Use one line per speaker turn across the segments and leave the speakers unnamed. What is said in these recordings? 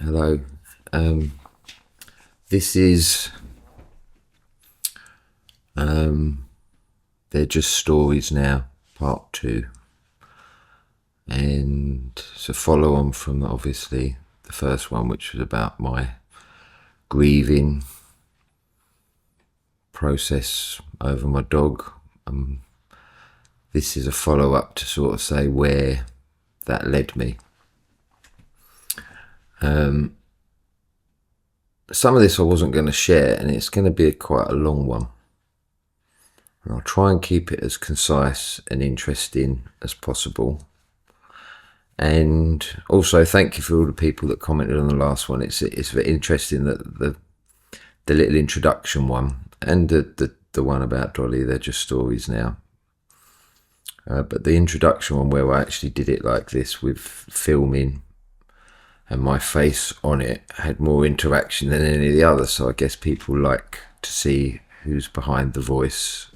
Hello. This is They're Just Stories Now, part 2. And it's a follow on from obviously the first one, which was about my grieving process over my dog. This is a follow up to sort of say where that led me. Some of this I wasn't going to share, and it's going to be quite a long one. And I'll try and keep it as concise and interesting as possible. And also thank you for all the people that commented on the last one. It's very interesting that the little introduction one and the one about Dolly, they're just stories now. But the introduction one where I actually did it like this with filming and my face on it had more interaction than any of the others. So I guess people like to see who's behind the voice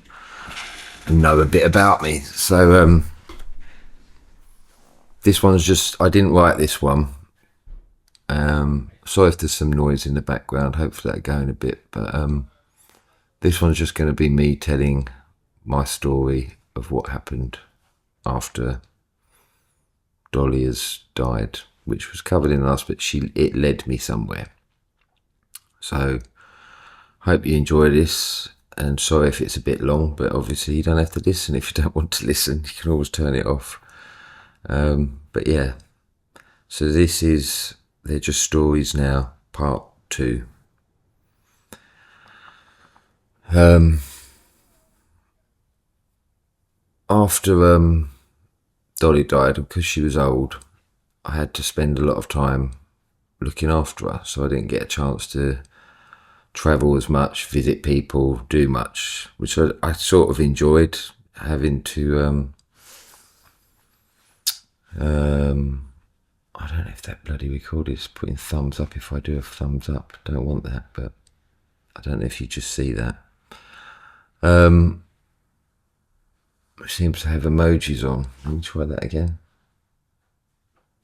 and know a bit about me. So this one's just, I didn't write this one. Sorry if there's some noise in the background. Hopefully that'll go in a bit. But this one's just going to be me telling my story of what happened after Dolly has died, which was covered in the last bit. It led me somewhere. So hope you enjoy this, and sorry if it's a bit long, but obviously you don't have to listen if you don't want to listen. You can always turn it off. But yeah, so this is They're Just Stories Now, part 2. After Dolly died, because she was old, I had to spend a lot of time looking after her, so I didn't get a chance to travel as much, visit people, do much, which I sort of enjoyed, having to I don't know if that bloody recorder is putting thumbs up. If I do a thumbs up, I don't want that, but I don't know if you just see that. It seems to have emojis on. Let me try that again.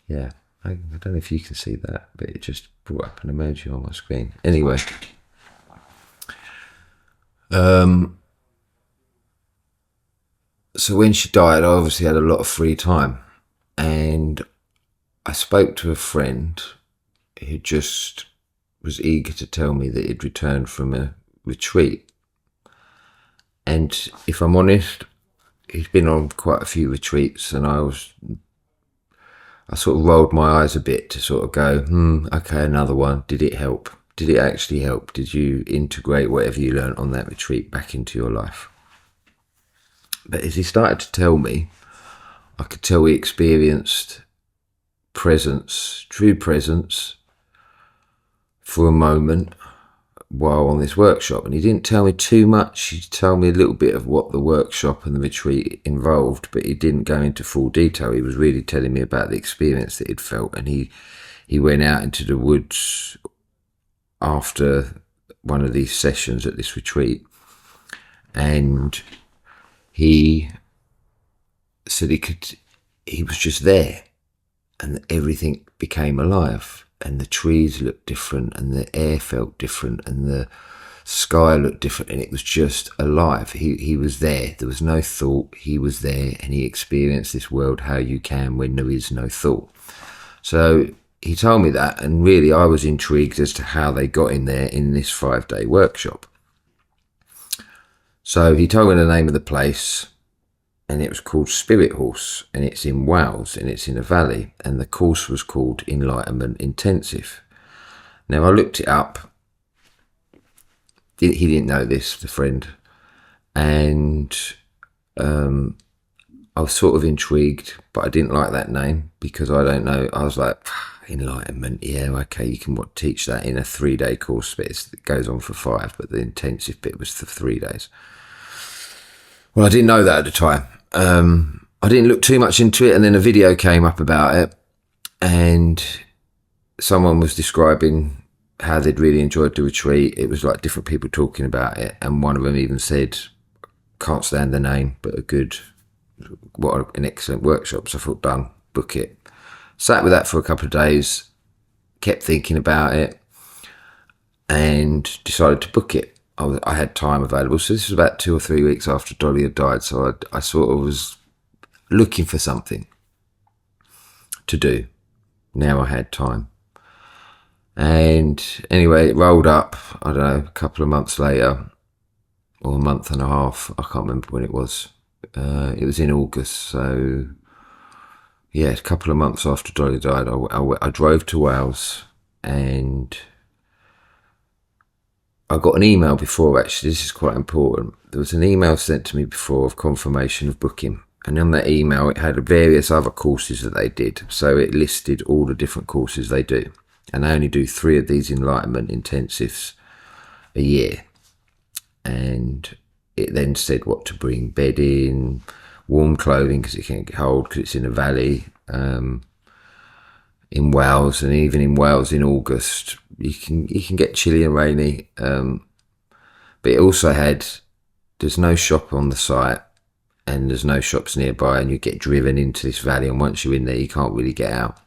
Yeah, I don't know if you can see that, but it just brought up an emoji on my screen. Anyway, so when she died, I obviously had a lot of free time, and I spoke to a friend who just was eager to tell me that he'd returned from a retreat. And if I'm honest, he's been on quite a few retreats, and I sort of rolled my eyes a bit to sort of go, okay, another one. Did it help? Did it actually help? Did you integrate whatever you learned on that retreat back into your life? But as he started to tell me, I could tell he experienced presence, true presence, for a moment while on this workshop. And he didn't tell me too much. He told me a little bit of what the workshop and the retreat involved, but he didn't go into full detail. He was really telling me about the experience that he'd felt. And he went out into the woods after one of these sessions at this retreat, and he said he was just there, and everything became alive, and the trees looked different, and the air felt different, and the sky looked different, and it was just alive. He was there. There was no thought. He was there, and he experienced this world how you can when there is no thought. So he told me that, and really I was intrigued as to how they got in there in this 5-day workshop. So he told me the name of the place, and it was called Spirit Horse, and it's in Wales, and it's in a valley, and the course was called Enlightenment Intensive. Now I looked it up. He didn't know this, the friend, and I was sort of intrigued, but I didn't like that name because I don't know. I was like, enlightenment, yeah, okay, you can teach that in a 3-day course, but it goes on for 5, but the intensive bit was for 3 days. Well, I didn't know that at the time. I didn't look too much into it, and then a video came up about it, and someone was describing how they'd really enjoyed the retreat. It was like different people talking about it, and one of them even said, can't stand the name, but what an excellent workshop. So I thought, done, book it. Sat with that for a couple of days, kept thinking about it and decided to book it. I had time available. So this was about 2 or 3 weeks after Dolly had died. So I sort of was looking for something to do. Now I had time. And anyway, it rolled up, I don't know, a couple of months later, or a month and a half. I can't remember when it was. It was in August. So yeah, a couple of months after Dolly died, I drove to Wales, and I got an email before, actually. This is quite important. There was an email sent to me before of confirmation of booking. And on that email, it had various other courses that they did. So it listed all the different courses they do. And they only do 3 of these enlightenment intensives a year. And it then said what to bring: bedding, warm clothing because it can't get cold because it's in a valley in Wales. And even in Wales in August, you can get chilly and rainy. But it also had, there's no shop on the site, and there's no shops nearby, and you get driven into this valley, and once you're in there, you can't really get out.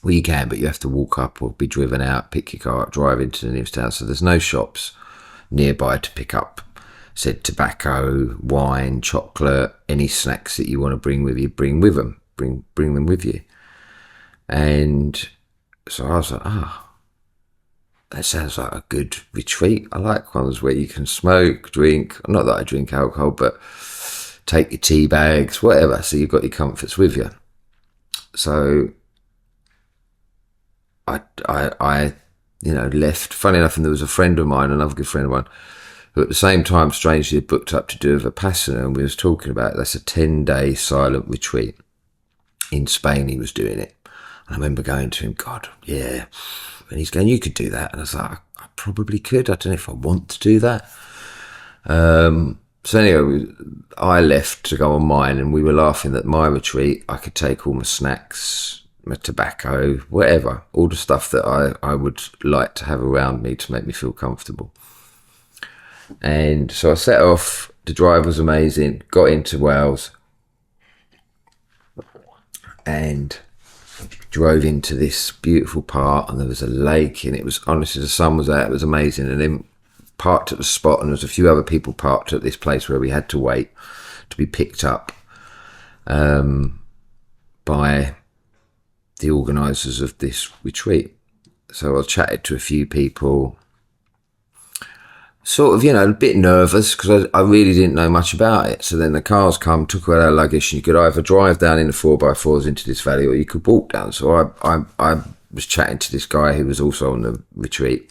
Well, you can, but you have to walk up or be driven out, pick your car up, drive into the nearest town. So there's no shops nearby to pick up said tobacco, wine, chocolate, any snacks that you want to bring with you, bring with them, bring them with you. And so I was like, that sounds like a good retreat. I like ones where you can smoke, drink. Not that I drink alcohol, but take your tea bags, whatever. So you've got your comforts with you. So I left. Funny enough, and there was a friend of mine, another good friend of mine, who at the same time, strangely, had booked up to do a Vipassana, and we was talking about it. That's a 10-day silent retreat. In Spain, he was doing it. And I remember going to him, God, yeah. And he's going, you could do that. And I was like, I probably could. I don't know if I want to do that. So anyway, I left to go on mine, and we were laughing that my retreat, I could take all my snacks, my tobacco, whatever, all the stuff that I would like to have around me to make me feel comfortable. And so I set off. The drive was amazing. Got into Wales and drove into this beautiful part, and there was a lake, and it was, honestly, the sun was out. It was amazing. And then parked at the spot, and there was a few other people parked at this place where we had to wait to be picked up by the organisers of this retreat. So I chatted to a few people, sort of, a bit nervous because I really didn't know much about it. So then the cars come, took away our luggage, and you could either drive down in the 4x4s into this valley, or you could walk down. So I was chatting to this guy who was also on the retreat,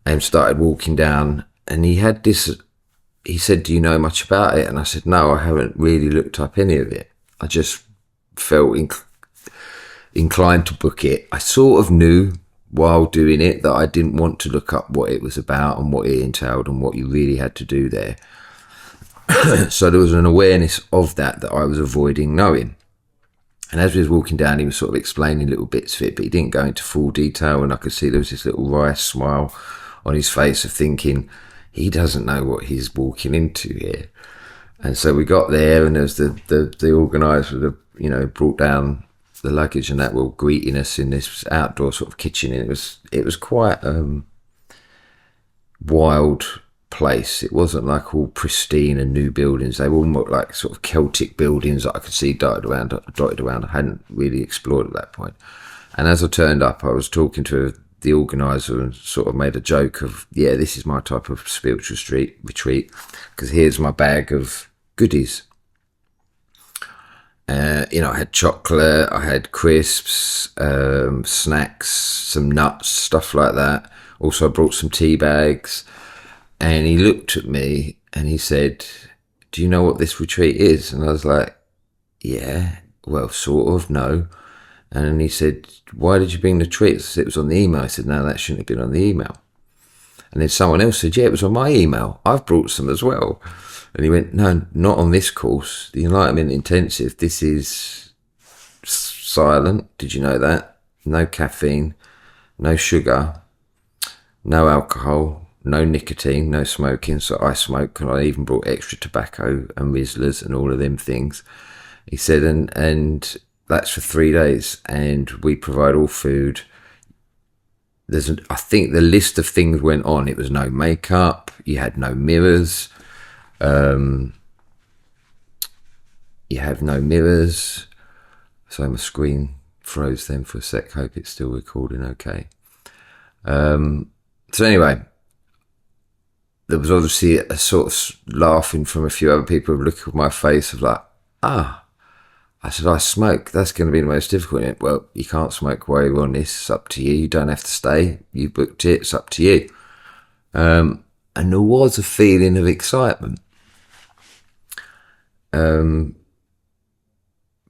and started walking down, and he said, do you know much about it? And I said, no, I haven't really looked up any of it. I just felt inclined to book it. I sort of knew while doing it that I didn't want to look up what it was about and what it entailed and what you really had to do there. So there was an awareness of that I was avoiding knowing. And as we was walking down, he was sort of explaining little bits of it, but he didn't go into full detail, and I could see there was this little wry smile on his face of thinking, he doesn't know what he's walking into here. And so we got there, and there was the organiser that brought down the luggage and that were greeting us in this outdoor sort of kitchen, and it was quite wild place. It wasn't like all pristine and new buildings. They were all more like sort of Celtic buildings that I could see dotted around. I hadn't really explored at that point. And as I turned up, I was talking to the organiser and sort of made a joke of, yeah, this is my type of spiritual retreat, because here's my bag of goodies. I had chocolate, I had crisps, snacks, some nuts, stuff like that. Also, I brought some tea bags. And he looked at me and he said, do you know what this retreat is? And I was like, yeah, well, sort of, no. And he said, why did you bring the treats? It was on the email. I said, no, that shouldn't have been on the email. And then someone else said, yeah, it was on my email. I've brought some as well. And he went, no, not on this course. The Enlightenment Intensive, this is silent. Did you know that? No caffeine, no sugar, no alcohol, no nicotine, no smoking. So I smoke, and I even brought extra tobacco and Rizzlers and all of them things. He said, and that's for 3 days, and we provide all food. I think the list of things went on. It was no makeup. You had no mirrors. You have no mirrors. So my screen froze then for a sec. Hope it's still recording okay. So anyway, there was obviously a sort of laughing from a few other people, looking at my face of like, I said, I smoke. That's going to be the most difficult. Well, you can't smoke while you're on this. It's up to you. You don't have to stay. You booked it. It's up to you. And there was a feeling of excitement.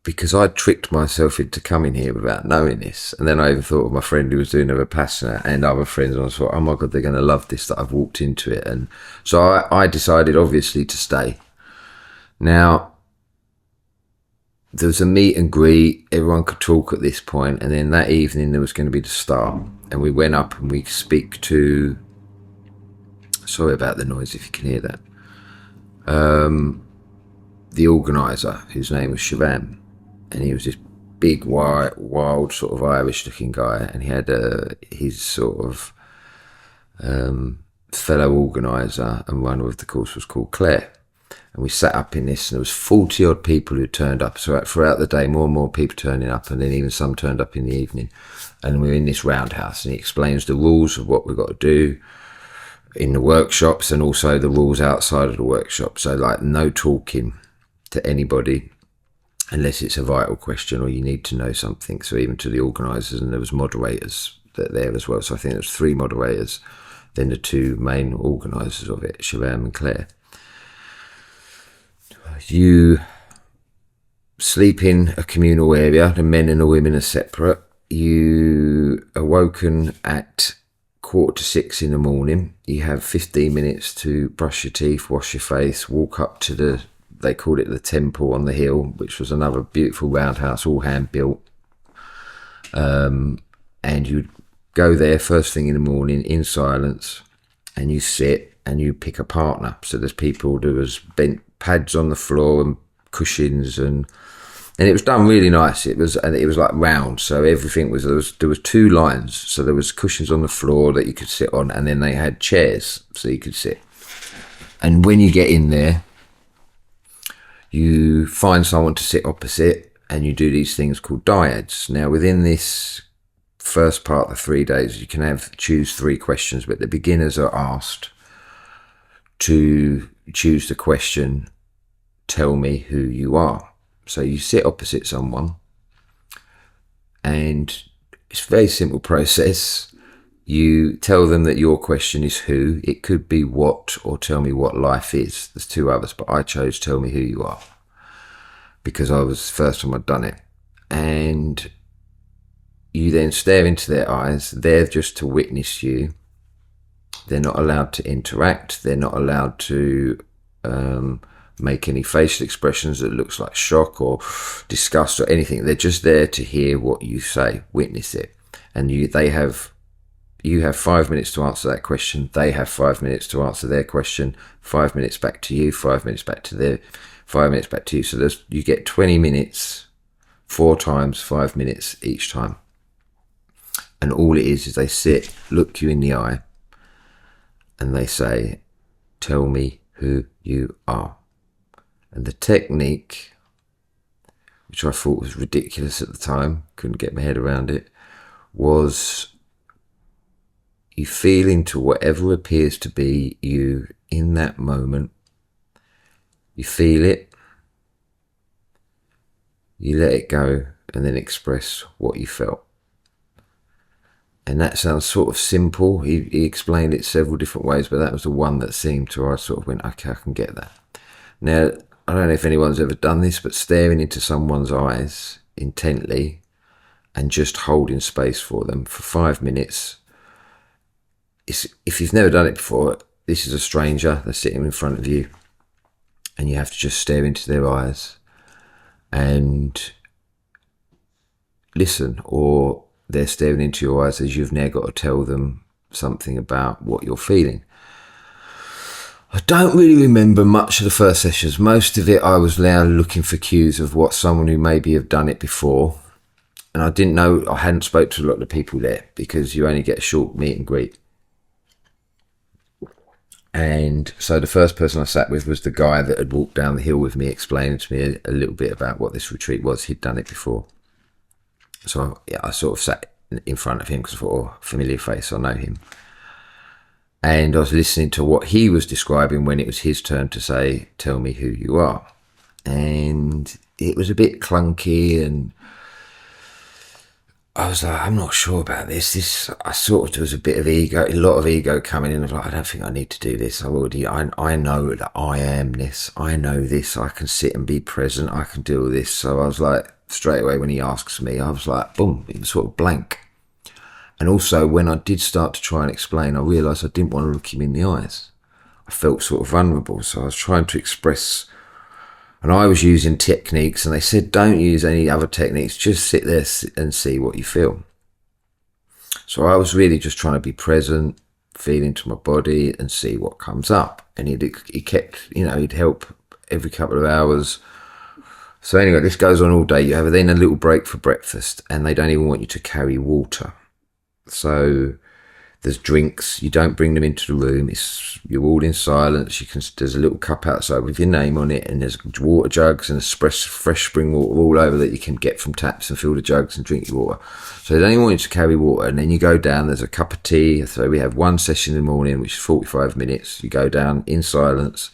Because I tricked myself into coming here without knowing this. And then I even thought of my friend who was doing a Vipassana and other friends. And I thought, oh my God, they're going to love this, that I've walked into it. And so I decided, obviously, to stay. Now, there was a meet and greet. Everyone could talk at this point. And then that evening, there was going to be the start. And we went up and we speak to... Sorry about the noise if you can hear that. The organiser, whose name was Shivam. And he was this big, wild sort of Irish-looking guy. And he had his sort of fellow organiser. And one of the course was called Claire. And we sat up in this, and there was 40 odd people who turned up. So throughout the day, more and more people turning up, and then even some turned up in the evening. And we were in this roundhouse, and he explains the rules of what we've got to do in the workshops, and also the rules outside of the workshop. So like no talking to anybody unless it's a vital question or you need to know something. So even to the organisers, and there was moderators there as well. So I think there was 3 moderators, then the 2 main organisers of it, Shivam and Claire. You sleep in a communal area. The men and the women are separate. You are woken at 5:45 in the morning. You have 15 minutes to brush your teeth, wash your face, walk up to they called it the temple on the hill, which was another beautiful roundhouse, all hand built. And you go there first thing in the morning in silence, and you sit and you pick a partner. So there was bent pads on the floor and cushions, and it was done really nice. It was like round, so everything was there was 2 lines. So there was cushions on the floor that you could sit on, and then they had chairs so you could sit. And when you get in there, you find someone to sit opposite, and you do these things called dyads. Now, within this first part of the 3 days, you can choose 3 questions, but the beginners are asked to choose the question, tell me who you are. So you sit opposite someone, and it's a very simple process. You tell them that your question is who. It could be what, or tell me what life is. There's 2 others, but I chose tell me who you are because I was the first time I'd done it. And you then stare into their eyes. They're just to witness you. They're not allowed to interact. They're not allowed to make any facial expressions that looks like shock or disgust or anything. They're just there to hear what you say, witness it. And you have 5 minutes to answer that question. They have 5 minutes to answer their question. 5 minutes back to you, 5 minutes back to their, 5 minutes back to you. So you get 20 minutes, 4 times 5 minutes each time. And all it is they sit, look you in the eye, and they say, tell me who you are. And the technique, which I thought was ridiculous at the time, couldn't get my head around it, was you feel into whatever appears to be you in that moment. You feel it, you let it go, and then express what you felt. And that sounds sort of simple. He explained it several different ways, but that was the one that seemed to, I sort of went, okay, I can get that. Now, I don't know if anyone's ever done this, but staring into someone's eyes intently and just holding space for them for 5 minutes. If you've never done it before, this is a stranger that's sitting in front of you, and you have to just stare into their eyes and listen, or they're staring into your eyes as you've now got to tell them something about what you're feeling. I don't really remember much of the first sessions. Most of it I was now looking for cues of what someone who maybe have done it before and I didn't know, I hadn't spoke to a lot of the people there because you only get a short meet and greet. And so the first person I sat with was the guy that had walked down the hill with me, explaining to me a little bit about what this retreat was. He'd done it before. So yeah, I sort of sat in front of him because I thought, oh, familiar face, I know him. And I was listening to what he was describing when it was his turn to say, tell me who you are. And it was a bit clunky, and I was like, I'm not sure about this. I sort of, there was a bit of ego, a lot of ego coming in. I was like, I don't think I need to do this. I know that I am this. I know this. I can sit and be present. I can do all this. So I was like, straight away when he asks me, I was like, boom, it was sort of blank. And also when I did start to try and explain, I realised I didn't want to look him in the eyes. I felt sort of vulnerable. So I was trying to express, and I was using techniques, and they said, don't use any other techniques, just sit there and see what you feel. So I was really just trying to be present, feel into my body and see what comes up. And he kept, he'd help every couple of hours. So anyway, this goes on all day. You have then a little break for breakfast, and they don't even want you to carry water. So there's drinks. You don't bring them into the room. You're all in silence. There's a little cup outside with your name on it, and there's water jugs and fresh spring water all over that you can get from taps and fill the jugs and drink your water. So they don't even want you to carry water. And then you go down. There's a cup of tea. So we have one session in the morning, which is 45 minutes. You go down in silence.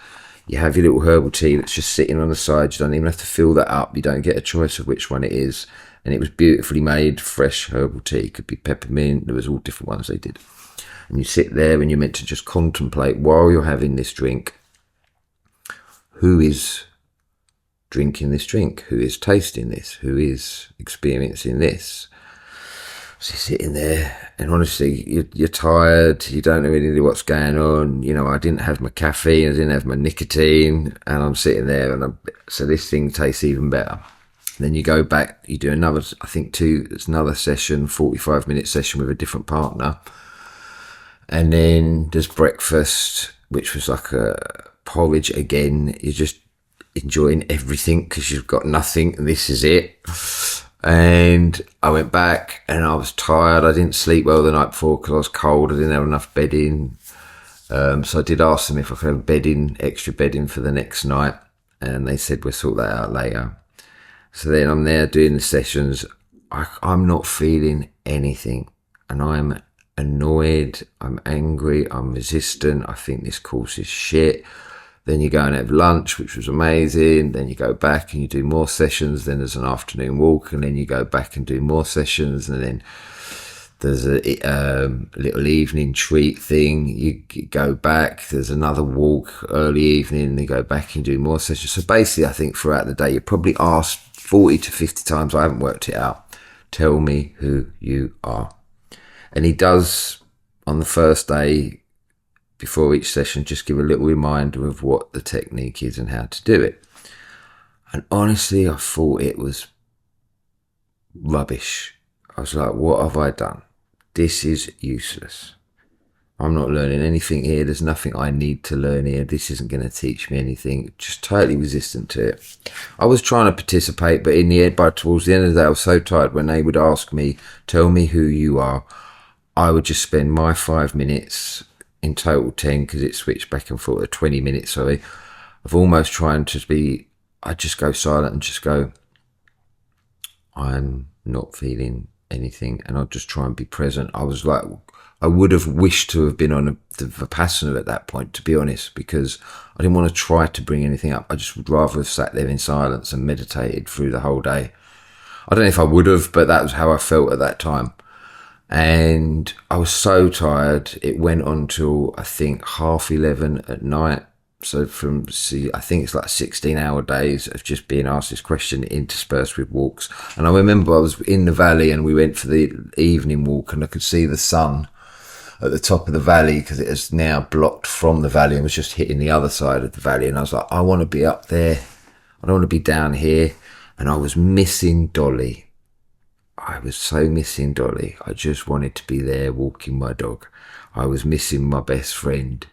You have your little herbal tea that's just sitting on the side. You don't even have to fill that up. You don't get a choice of which one it is. And it was beautifully made, fresh herbal tea. It could be peppermint. There was all different ones they did. And you sit there and you're meant to just contemplate while you're having this drink. Who is drinking this drink? Who is tasting this? Who is experiencing this? So you're sitting there, and honestly, you're tired. You don't know really what's going on. I didn't have my caffeine. I didn't have my nicotine. And I'm sitting there, and so this thing tastes even better. Then you go back, you do another, I think it's another session, 45-minute session with a different partner. And then there's breakfast, which was like a porridge again. You're just enjoying everything because you've got nothing and this is it. And I went back and I was tired. I didn't sleep well the night before because I was cold. I didn't have enough bedding. So I did ask them if I could have extra bedding for the next night. And they said, we'll sort that out later. So then I'm there doing the sessions. I'm not feeling anything, and I'm annoyed, I'm angry, I'm resistant. I think this course is shit. Then you go and have lunch, which was amazing. Then you go back and you do more sessions. Then there's an afternoon walk, and then you go back and do more sessions. And then there's a little evening treat thing. You go back. There's another walk early evening, and you go back and do more sessions. So basically, I think throughout the day, you're probably asked 40 to 50 times, I haven't worked it out, tell me who you are. And he does, on the first day, before each session, just give a little reminder of what the technique is and how to do it. And honestly, I thought it was rubbish. I was like, what have I done? This is useless. I'm not learning anything here. There's nothing I need to learn here. This isn't going to teach me anything. Just totally resistant to it. I was trying to participate, but in the end, towards the end of the day, I was so tired when they would ask me, tell me who you are. I would just spend my 5 minutes, in total 10, because it switched back and forth, 20 minutes, sorry, of almost trying to be, I'd just go silent and just go, I'm not feeling anything, and I'd just try and be present. I was like, I would have wished to have been on the Vipassana at that point, to be honest, because I didn't want to try to bring anything up. I just would rather have sat there in silence and meditated through the whole day. I don't know if I would have, but that was how I felt at that time. And I was so tired. It went on till, I think, 11:30 at night. So I think it's like 16-hour days of just being asked this question interspersed with walks. And I remember I was in the valley and we went for the evening walk, and I could see the sun at the top of the valley because it is now blocked from the valley and was just hitting the other side of the valley. And I was like, I want to be up there. I don't want to be down here. And I was missing Dolly. I was so missing Dolly. I just wanted to be there walking my dog. I was missing my best friend.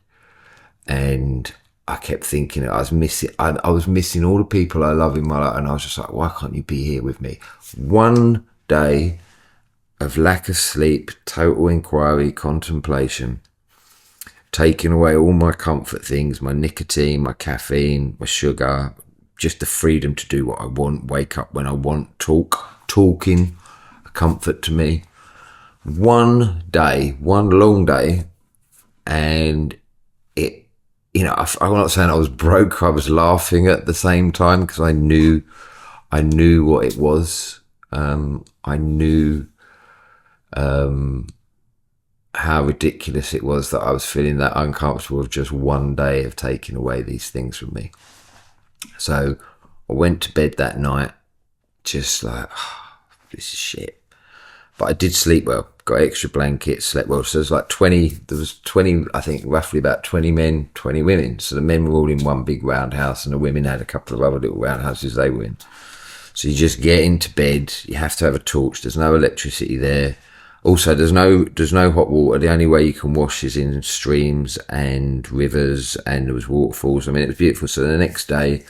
And I kept thinking I was missing all the people I love in my life. And I was just like, why can't you be here with me? One day of lack of sleep, total inquiry, contemplation, taking away all my comfort things, my nicotine, my caffeine, my sugar, just the freedom to do what I want, wake up when I want, talking, a comfort to me. One day, one long day, and it, I'm not saying I was broke, I was laughing at the same time because I knew what it was. I knew how ridiculous it was that I was feeling that uncomfortable of just one day of taking away these things from me. So I went to bed that night just like, this is shit. But I did sleep well, got extra blankets, slept well. So there was 20, I think roughly about 20 men, 20 women. So the men were all in one big roundhouse and the women had a couple of other little roundhouses they were in. So you just get into bed, you have to have a torch, there's no electricity there. Also, there's no hot water. The only way you can wash is in streams and rivers, and there was waterfalls. I mean, it was beautiful. So the next day,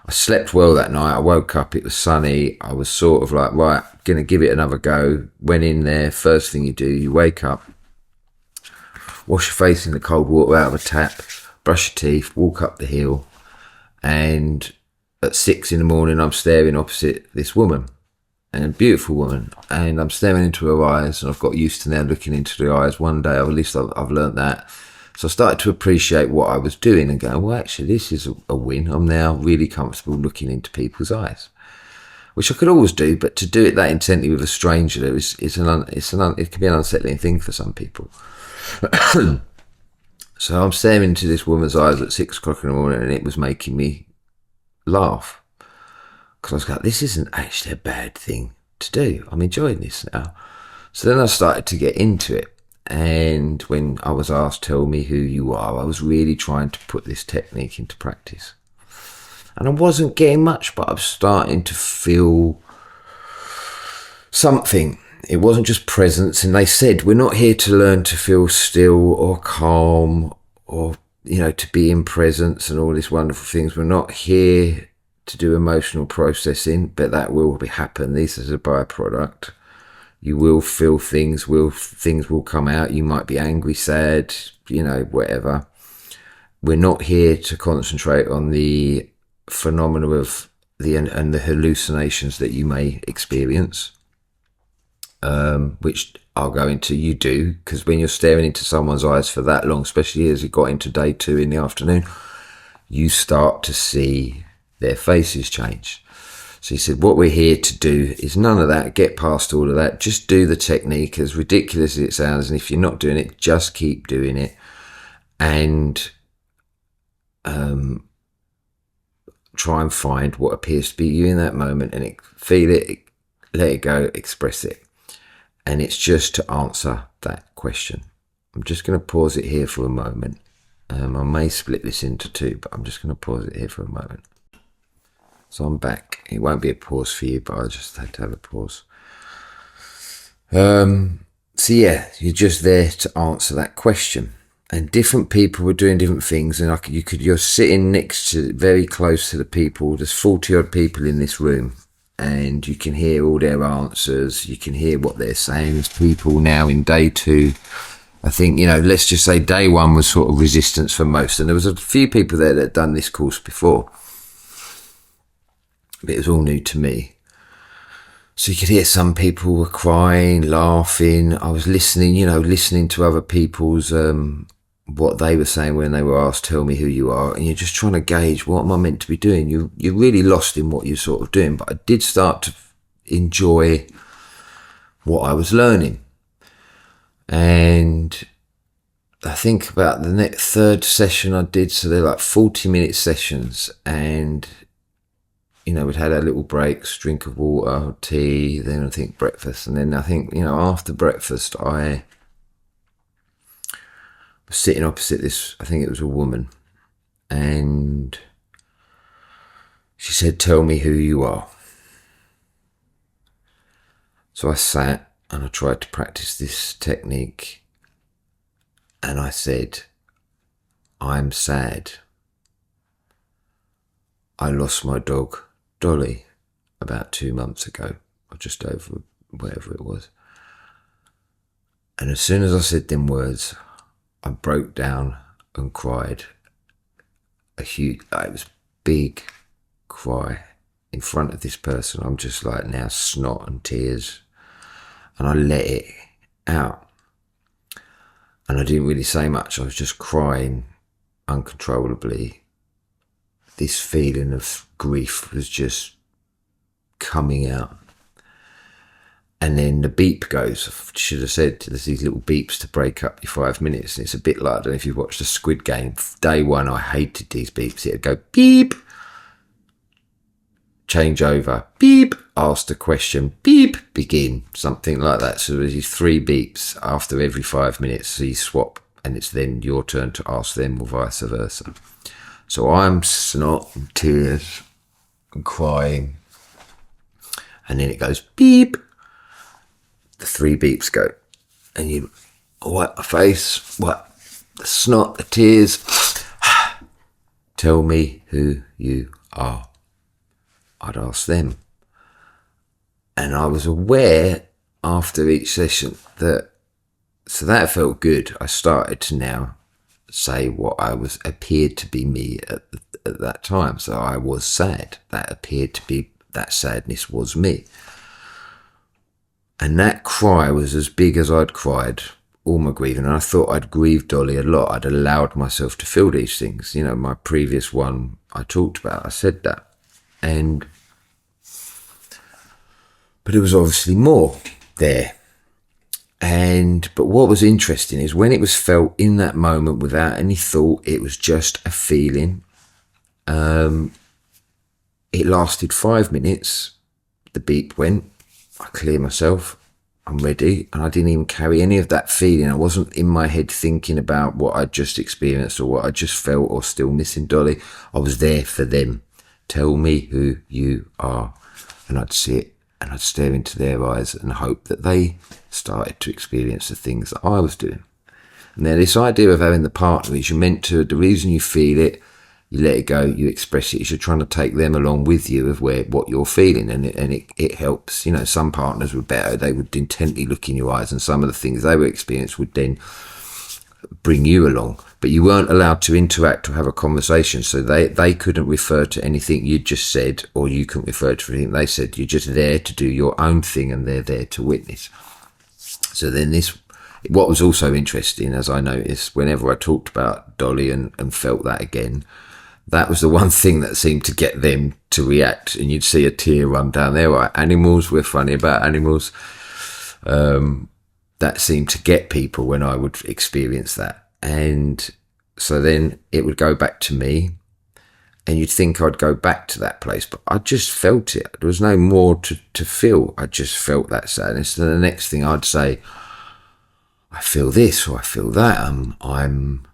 I slept well that night. I woke up, it was sunny. I was sort of like, right, going to give it another go. Went in there, first thing you do, you wake up, wash your face in the cold water out of a tap, brush your teeth, walk up the hill, and at 6 a.m, I'm staring opposite this woman, and a beautiful woman, and I'm staring into her eyes, and I've got used to now looking into the eyes. One day, at least I've learned that. So I started to appreciate what I was doing and going, well, actually, this is a win. I'm now really comfortable looking into people's eyes, which I could always do, but to do it that intently with a stranger it can be an unsettling thing for some people. So I'm staring into this woman's eyes at 6 o'clock in the morning, and it was making me laugh. Because I was like, this isn't actually a bad thing to do. I'm enjoying this now. So then I started to get into it. And when I was asked, tell me who you are, I was really trying to put this technique into practice. And I wasn't getting much, but I was starting to feel something. It wasn't just presence. And they said, we're not here to learn to feel still or calm or, to be in presence and all these wonderful things. We're not here to do emotional processing, but that will happen. This is a byproduct. You will feel things, things will come out. You might be angry, sad, whatever. We're not here to concentrate on the phenomena of and the hallucinations that you may experience, which I'll go into. You do, because when you're staring into someone's eyes for that long, especially as you got into day 2 in the afternoon, you start to see their faces change. So he said, what we're here to do is none of that, get past all of that, just do the technique, as ridiculous as it sounds, and if you're not doing it, just keep doing it, and try and find what appears to be you in that moment, and feel it, let it go, express it. And it's just to answer that question. I'm just going to pause it here for a moment. I may split this into 2, but I'm just going to pause it here for a moment. So I'm back. It won't be a pause for you, but I just had to have a pause. So yeah, you're just there to answer that question. And different people were doing different things, and you're sitting very close to the people. There's 40 odd people in this room, and you can hear all their answers. You can hear what they're saying. There's people now in day 2. I think, let's just say day 1 was sort of resistance for most, and there was a few people there that had done this course before. But it was all new to me. So you could hear some people were crying, laughing. I was listening to other people's, what they were saying when they were asked, tell me who you are. And you're just trying to gauge, what am I meant to be doing? You're really lost in what you're sort of doing. But I did start to enjoy what I was learning. And I think about the next 3rd session I did, so they're like 40-minute sessions, and we'd had our little breaks, drink of water, tea, then I think breakfast. And then I think, after breakfast, I was sitting opposite this, I think it was a woman. And she said, tell me who you are. So I sat and I tried to practice this technique. And I said, I'm sad. I lost my dog, Dolly, about 2 months ago, or just over whatever it was. And as soon as I said them words, I broke down and cried. It was a big cry in front of this person. I'm just like now snot and tears. And I let it out. And I didn't really say much. I was just crying uncontrollably. This feeling of grief was just coming out. And then the beep goes. I should have said there's these little beeps to break up your 5 minutes. And it's a bit like, I don't know if you've watched the Squid Game. Day one, I hated these beeps. It'd go beep, change over, beep, ask the question, beep, begin, something like that. So there's these 3 beeps after every 5 minutes. So you swap, and it's then your turn to ask them, or vice versa. So I'm snot and tears and crying. And then it goes beep. The 3 beeps go, and you wipe my face, wipe the snot, the tears. Tell me who you are. I'd ask them. And I was aware after each session so that felt good. I started to now say what appeared to be me at that time. So I was sad. That sadness was me. And that cry was as big as I'd cried all my grieving. And I thought I'd grieved Dolly a lot. I'd allowed myself to feel these things. You know, my previous one I talked about, I said that. But there was obviously more there. But what was interesting is when it was felt in that moment without any thought, it was just a feeling. It lasted 5 minutes. The beep went. I clear myself, I'm ready, and I didn't even carry any of that feeling. I wasn't in my head thinking about what I'd just experienced or what I just felt or still missing Dolly. I was there for them. Tell me who you are. And I'd sit and I'd stare into their eyes and hope that they started to experience the things that I was doing. And now this idea of having the partner is you're meant to, the reason you feel it, you let it go, you express it, is you're trying to take them along with you of what you're feeling, and it helps. You know, some partners were better, they would intently look in your eyes, and some of the things they were experiencing would then bring you along. But you weren't allowed to interact or have a conversation, so they couldn't refer to anything you'd just said, or you couldn't refer to anything they said. You're just there to do your own thing, and they're there to witness. So then what was also interesting, as I noticed, whenever I talked about Dolly and felt that again, that was the one thing that seemed to get them to react, and you'd see a tear run down their eye. Animals, we're funny about animals. That seemed to get people when I would experience that. And so then it would go back to me, and you'd think I'd go back to that place, but I just felt it. There was no more to feel. I just felt that sadness. And the next thing I'd say, I feel this or I feel that. I'm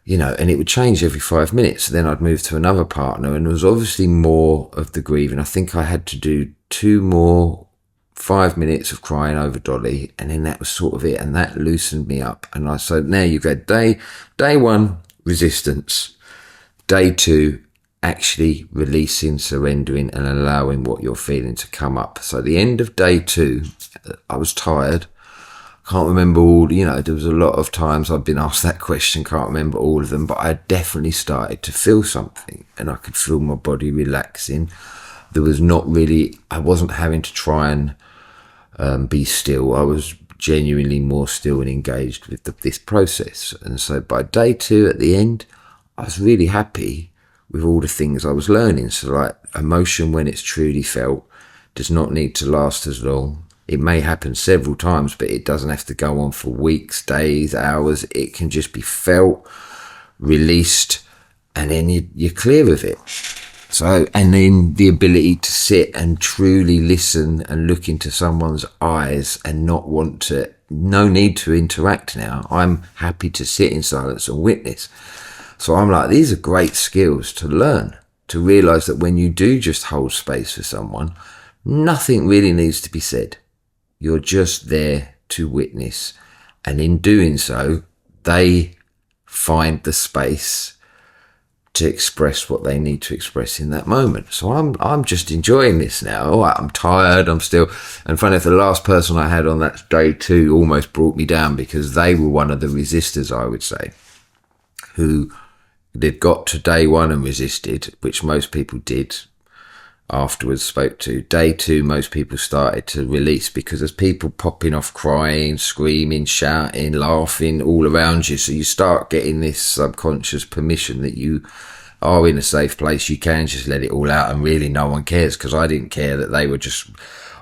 you know, and it would change every 5 minutes. Then I'd move to another partner, and there was obviously more of the grieving. I think I had to do 2 more 5 minutes of crying over Dolly, and then that was sort of it, and that loosened me up. And I said, now you go day 1, resistance. Day 2, actually releasing, surrendering, and allowing what you're feeling to come up. So at the end of day 2, I was tired. Can't remember all, you know, there was a lot of times I've been asked that question, can't remember all of them, but I definitely started to feel something, and I could feel my body relaxing. There was not really, I wasn't having to try and be still. I was genuinely more still and engaged with this process. And so by day 2 at the end, I was really happy with all the things I was learning. So like emotion, when it's truly felt, does not need to last as long. It may happen several times, but it doesn't have to go on for weeks, days, hours. It can just be felt, released, and then you're clear of it. So, and then the ability to sit and truly listen and look into someone's eyes and not want to, no need to interact now. I'm happy to sit in silence and witness. So I'm like, these are great skills to learn, to realize that when you do just hold space for someone, nothing really needs to be said. You're just there to witness. And in doing so, they find the space to express what they need to express in that moment. So I'm just enjoying this now. All right, I'm tired. I'm still, and funny enough, the last person I had on that day 2 almost brought me down, because they were one of the resistors, I would say, who they'd got to day 1 and resisted, which most people did. Afterwards spoke to day 2, most people started to release, because there's people popping off crying, screaming, shouting, laughing all around you. So you start getting this subconscious permission that you are in a safe place. You can just let it all out, and really no one cares, because I didn't care that they were just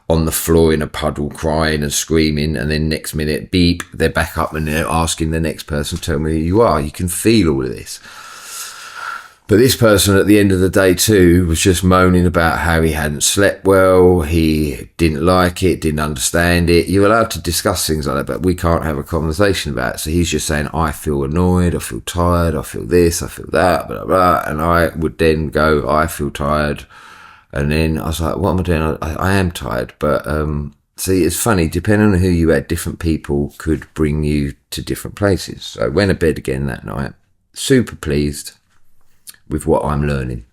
on the floor in a puddle crying and screaming, and then next minute, beep, they're back up and they're asking the next person, tell me who you are. You can feel all of this. But this person at the end of the day 2 was just moaning about how he hadn't slept well, he didn't like it, didn't understand it. You're allowed to discuss things like that, but we can't have a conversation about it. So he's just saying, I feel annoyed, I feel tired, I feel this, I feel that, blah, blah, blah. And I would then go, I feel tired. And then I was like, what am I doing? I am tired. But see, it's funny, depending on who you had, different people could bring you to different places. So I went to bed again that night, super pleased with what I'm learning.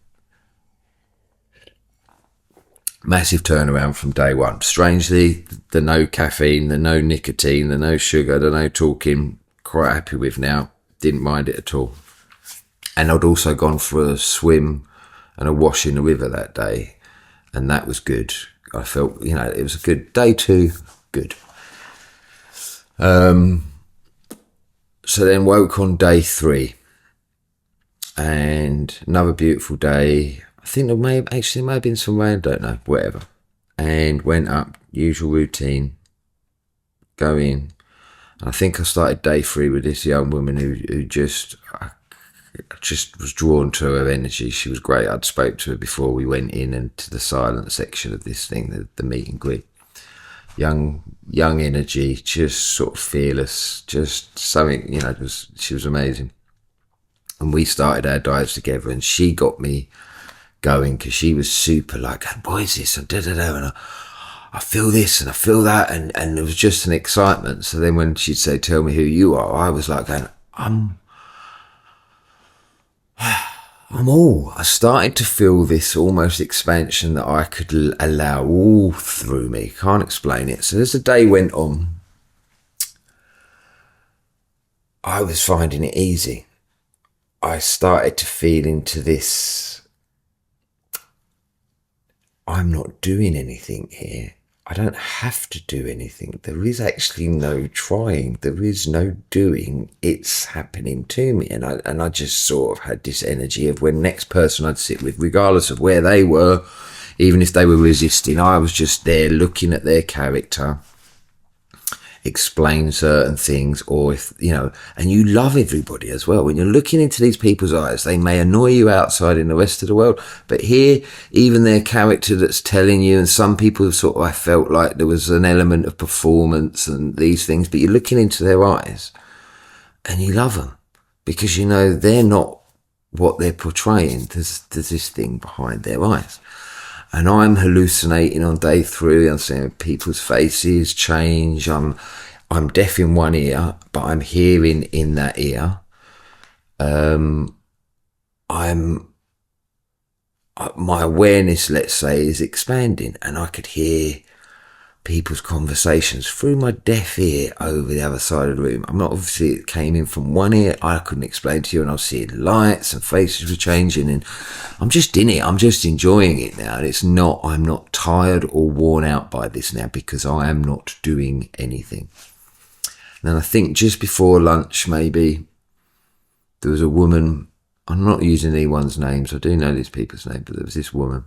Massive turnaround from day 1. Strangely, the no caffeine, the no nicotine, the no sugar, the no talking, quite happy with now. Didn't mind it at all. And I'd also gone for a swim and a wash in the river that day, and that was good. I felt, it was a good day 2, good. So then woke on day 3. And another beautiful day. I think there may have been some rain, I don't know, whatever. And went up, usual routine, go in. And I think I started day 3 with this young woman who just was drawn to her energy. She was great. I'd spoke to her before we went in and to the silent section of this thing, the meet and greet. Young energy, just sort of fearless, just something, she was amazing. And we started our dives together, and she got me going, because she was super like, what is this? And da-da-da, and I feel this and I feel that. And it was just an excitement. So then when she'd say, tell me who you are, I was like going, I'm all. I started to feel this almost expansion that I could allow all through me. Can't explain it. So as the day went on, I was finding it easy. I started to feel into this, I'm not doing anything here. I don't have to do anything. There is actually no trying. There is no doing. It's happening to me. And I just sort of had this energy of when next person I'd sit with, regardless of where they were, even if they were resisting, I was just there looking at their character, explain certain things, or if and you love everybody as well when you're looking into these people's eyes. They may annoy you outside in the rest of the world, but here, even their character that's telling you, and some people sort of, I felt like there was an element of performance and these things, but you're looking into their eyes and you love them, because they're not what they're portraying. There's this thing behind their eyes. And I'm hallucinating on day 3. I'm seeing people's faces change. I'm deaf in one ear, but I'm hearing in that ear. My awareness, let's say, is expanding, and I could hear people's conversations through my deaf ear over the other side of the room. I'm not, obviously it came in from one ear. I couldn't explain to you, and I was seeing lights and faces were changing, and I'm just in it. I'm just enjoying it now. And I'm not tired or worn out by this now, because I am not doing anything. And I think just before lunch, maybe, there was a woman, I'm not using anyone's names, I do know these people's names, but there was this woman,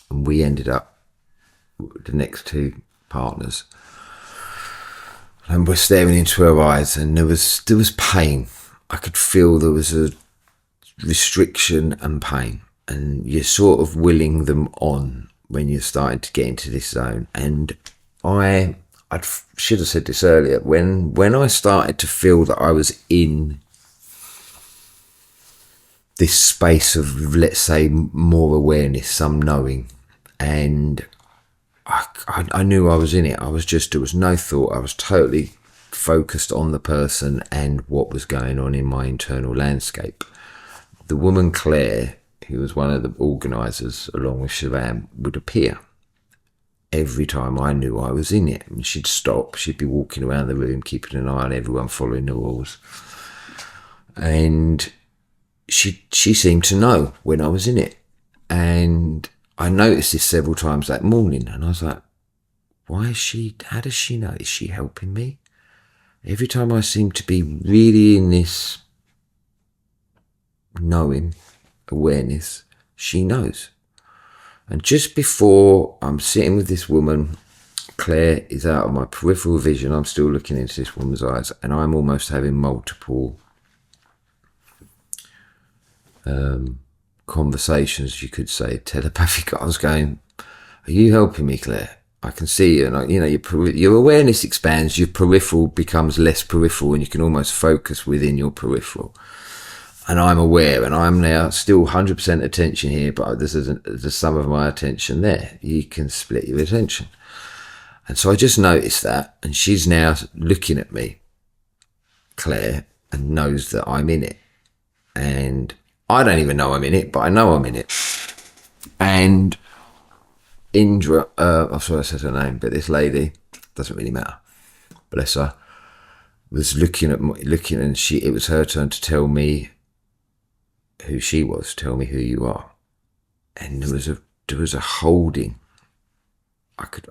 and we ended up the next 2 partners, and we're staring into her eyes, and there was pain. I could feel there was a restriction and pain, and you're sort of willing them on when you're starting to get into this zone. And I should have said this earlier, when I started to feel that I was in this space of, let's say, more awareness, some knowing, and I knew I was in it. There was no thought. I was totally focused on the person and what was going on in my internal landscape. the woman Claire, who was one of the organisers along with Siobhan, would appear every time I knew I was in it. And she'd stop, she'd be walking around the room, keeping an eye on everyone, following the rules. And she seemed to know when I was in it. And I noticed this several times that morning, and I was like, how does she know? Is she helping me? Every time I seem to be really in this knowing, awareness, she knows. And just before I'm sitting with this woman, Claire is out of my peripheral vision. I'm still looking into this woman's eyes, and I'm almost having multiple conversations, you could say, telepathic. I was going, are you helping me, Claire? I can see you, and your awareness expands, your peripheral becomes less peripheral, and you can almost focus within your peripheral. And I'm aware, and I'm now still 100% attention here, but there's some of my attention there. You can split your attention. And so I just noticed that, and she's now looking at me, Claire, and knows that I'm in it. And I don't even know I'm in it, but I know I'm in it. And Indra, I'm sorry I said her name, but this lady, doesn't really matter, bless her, was looking, and it was her turn to tell me who she was. Tell me who you are. And there was a holding.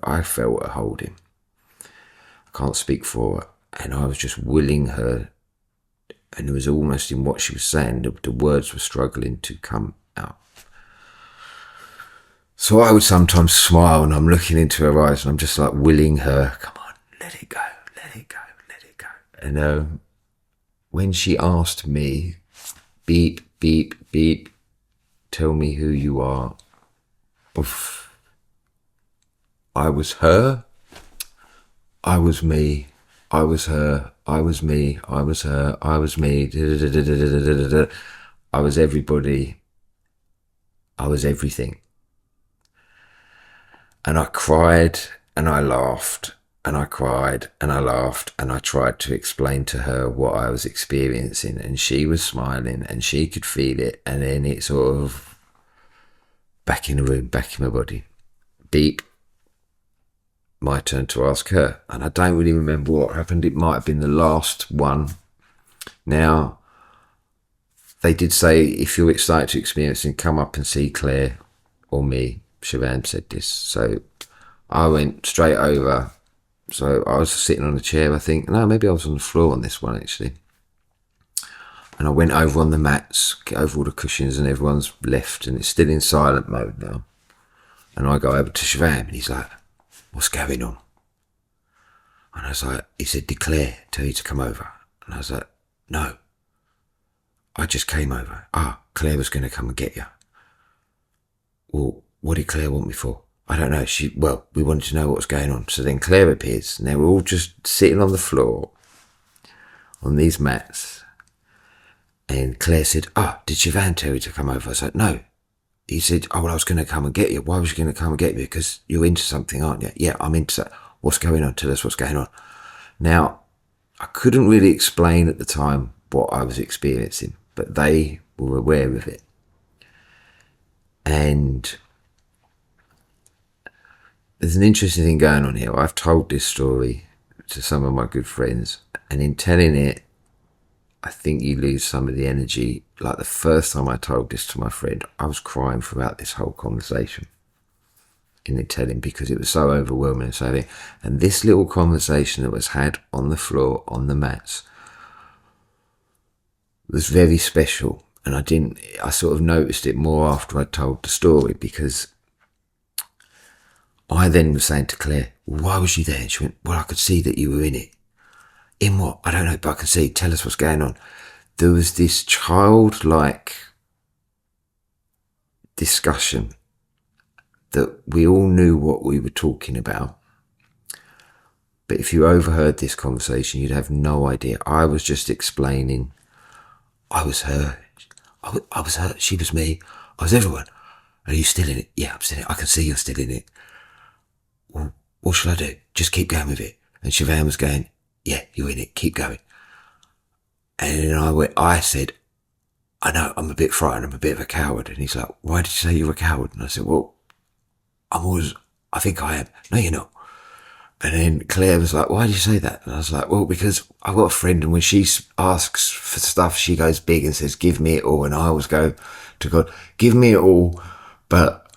I felt a holding. I can't speak for her, and I was just willing her, and it was almost in what she was saying, the words were struggling to come out. So I would sometimes smile, and I'm looking into her eyes, and I'm just like willing her, come on, let it go, let it go, let it go. And when she asked me, beep, beep, beep, tell me who you are, oof, I was her, I was me, I was her, I was me, I was her, I was me, I was everybody, I was everything. And I cried, and I laughed, and I cried, and I laughed, and I tried to explain to her what I was experiencing, and she was smiling, and she could feel it, and then it sort of back in the room, back in my body. Beep. My turn to ask her, and I don't really remember what happened. It might have been the last one. Now, they did say, if you're excited to experience it, come up and see Claire or me. Siobhan said this. So I went straight over. So I was sitting on a chair, I think. No, maybe I was on the floor on this one, actually. And I went over on the mats, get over all the cushions, and everyone's left, and it's still in silent mode now. And I go over to Siobhan, and he's like, what's going on? And I was like, he said, did Claire tell you to come over? And I was like, no, I just came over. Claire was going to come and get you. Well, what did Claire want me for? I don't know. We wanted to know what was going on. So then Claire appears, and they were all just sitting on the floor on these mats. And Claire said, did Siobhan tell you to come over? I was like, no. He said, I was going to come and get you. Why was you going to come and get me? Because you're into something, aren't you? Yeah, I'm into that. What's going on? Tell us what's going on. Now, I couldn't really explain at the time what I was experiencing, but they were aware of it. And there's an interesting thing going on here. I've told this story to some of my good friends, and in telling it, I think you lose some of the energy. Like the first time I told this to my friend, I was crying throughout this whole conversation in the telling, because it was so overwhelming. And this little conversation that was had on the floor, on the mats, was very special. And I sort of noticed it more after I told the story, because I then was saying to Claire, well, why was you there? And she went, well, I could see that you were in it. In what? I don't know, but I can see. Tell us what's going on. There was this childlike discussion that we all knew what we were talking about. But if you overheard this conversation, you'd have no idea. I was just explaining, I was her. I was her. She was me. I was everyone. Are you still in it? Yeah, I'm still in it. I can see you're still in it. Well, what shall I do? Just keep going with it. And Siobhan was going, yeah, you're in it. Keep going. And then I said, I know, I'm a bit frightened, I'm a bit of a coward. And he's like, why did you say you're a coward? And I said, well, I think I am. No, you're not. And then Claire was like, why do you say that? And I was like, well, because I've got a friend, and when she asks for stuff, she goes big and says, give me it all. And I always go to God, give me it all, but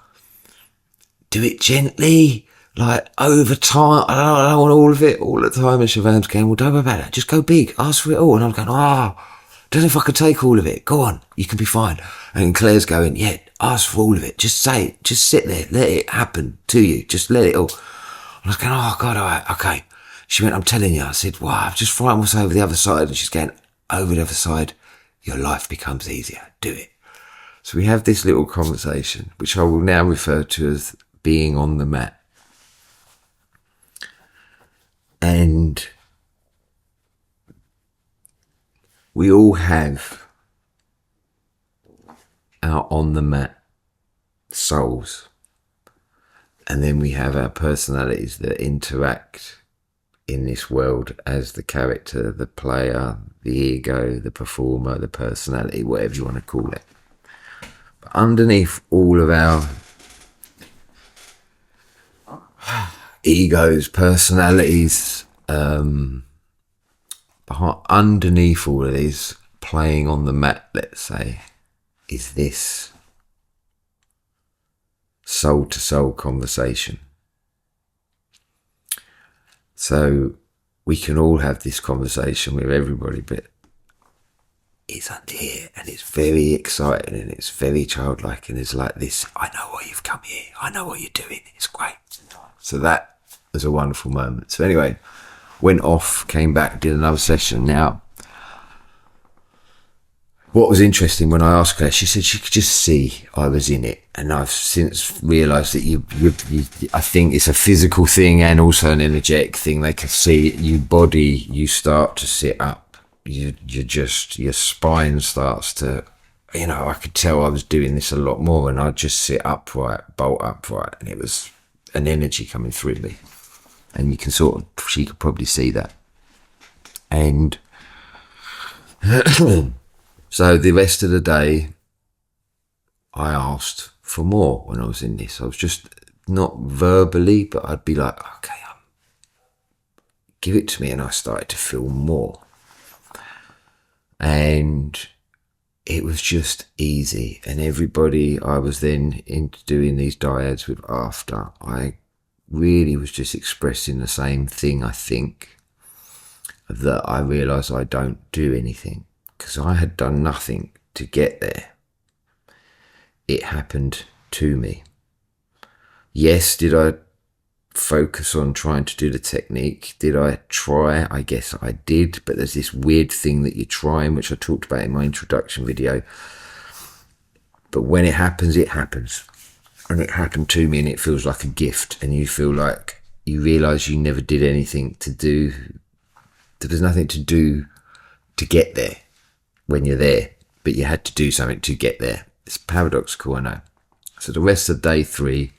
do it gently, like over time. I don't want all of it all the time. And Siobhan's going, well, don't worry about it. Just go big, ask for it all. And I'm going, don't know if I could take all of it. Go on, you can be fine. And Claire's going, yeah, ask for all of it. Just say it. Just sit there. Let it happen to you. Just let it all. I was going, oh God, all right, okay. She went, I'm telling you. I said, wow, I've just frightened myself over the other side. And she's going, over the other side, your life becomes easier. Do it. So we have this little conversation, which I will now refer to as being on the mat. And we all have our on the mat souls. And then we have our personalities that interact in this world as the character, the player, the ego, the performer, the personality, whatever you want to call it. But underneath all of our egos, personalities, underneath all of these, playing on the mat, let's say, is this soul-to-soul conversation. So we can all have this conversation with everybody, but it's under here, and it's very exciting, and it's very childlike, and it's like this, I know why you've come here, I know what you're doing, it's great. So that was a wonderful moment. So anyway, went off, came back, did another session. Now, what was interesting when I asked her, she said she could just see I was in it. And I've since realised that you, I think it's a physical thing and also an energetic thing. They can see it, your body, you start to sit up. Your spine starts to, I could tell I was doing this a lot more, and I'd just sit upright, bolt upright. And it was an energy coming through me. And you can she could probably see that. And so the rest of the day, I asked for more when I was in this. I was just not verbally, but I'd be like, okay, give it to me. And I started to feel more. And it was just easy. And everybody I was then into doing these dyads with after, I really was just expressing the same thing, I think, that I realised I don't do anything. Because I had done nothing to get there. It happened to me. Yes, did I focus on trying to do the technique? Did I try? I guess I did, but there's this weird thing that you're trying, which I talked about in my introduction video. But when it happens, it happens. And it happened to me, and it feels like a gift, and you feel like you realise you never did anything to do. There's nothing to do to get there. When you're there, but you had to do something to get there. It's paradoxical, I know. So the rest of day 3,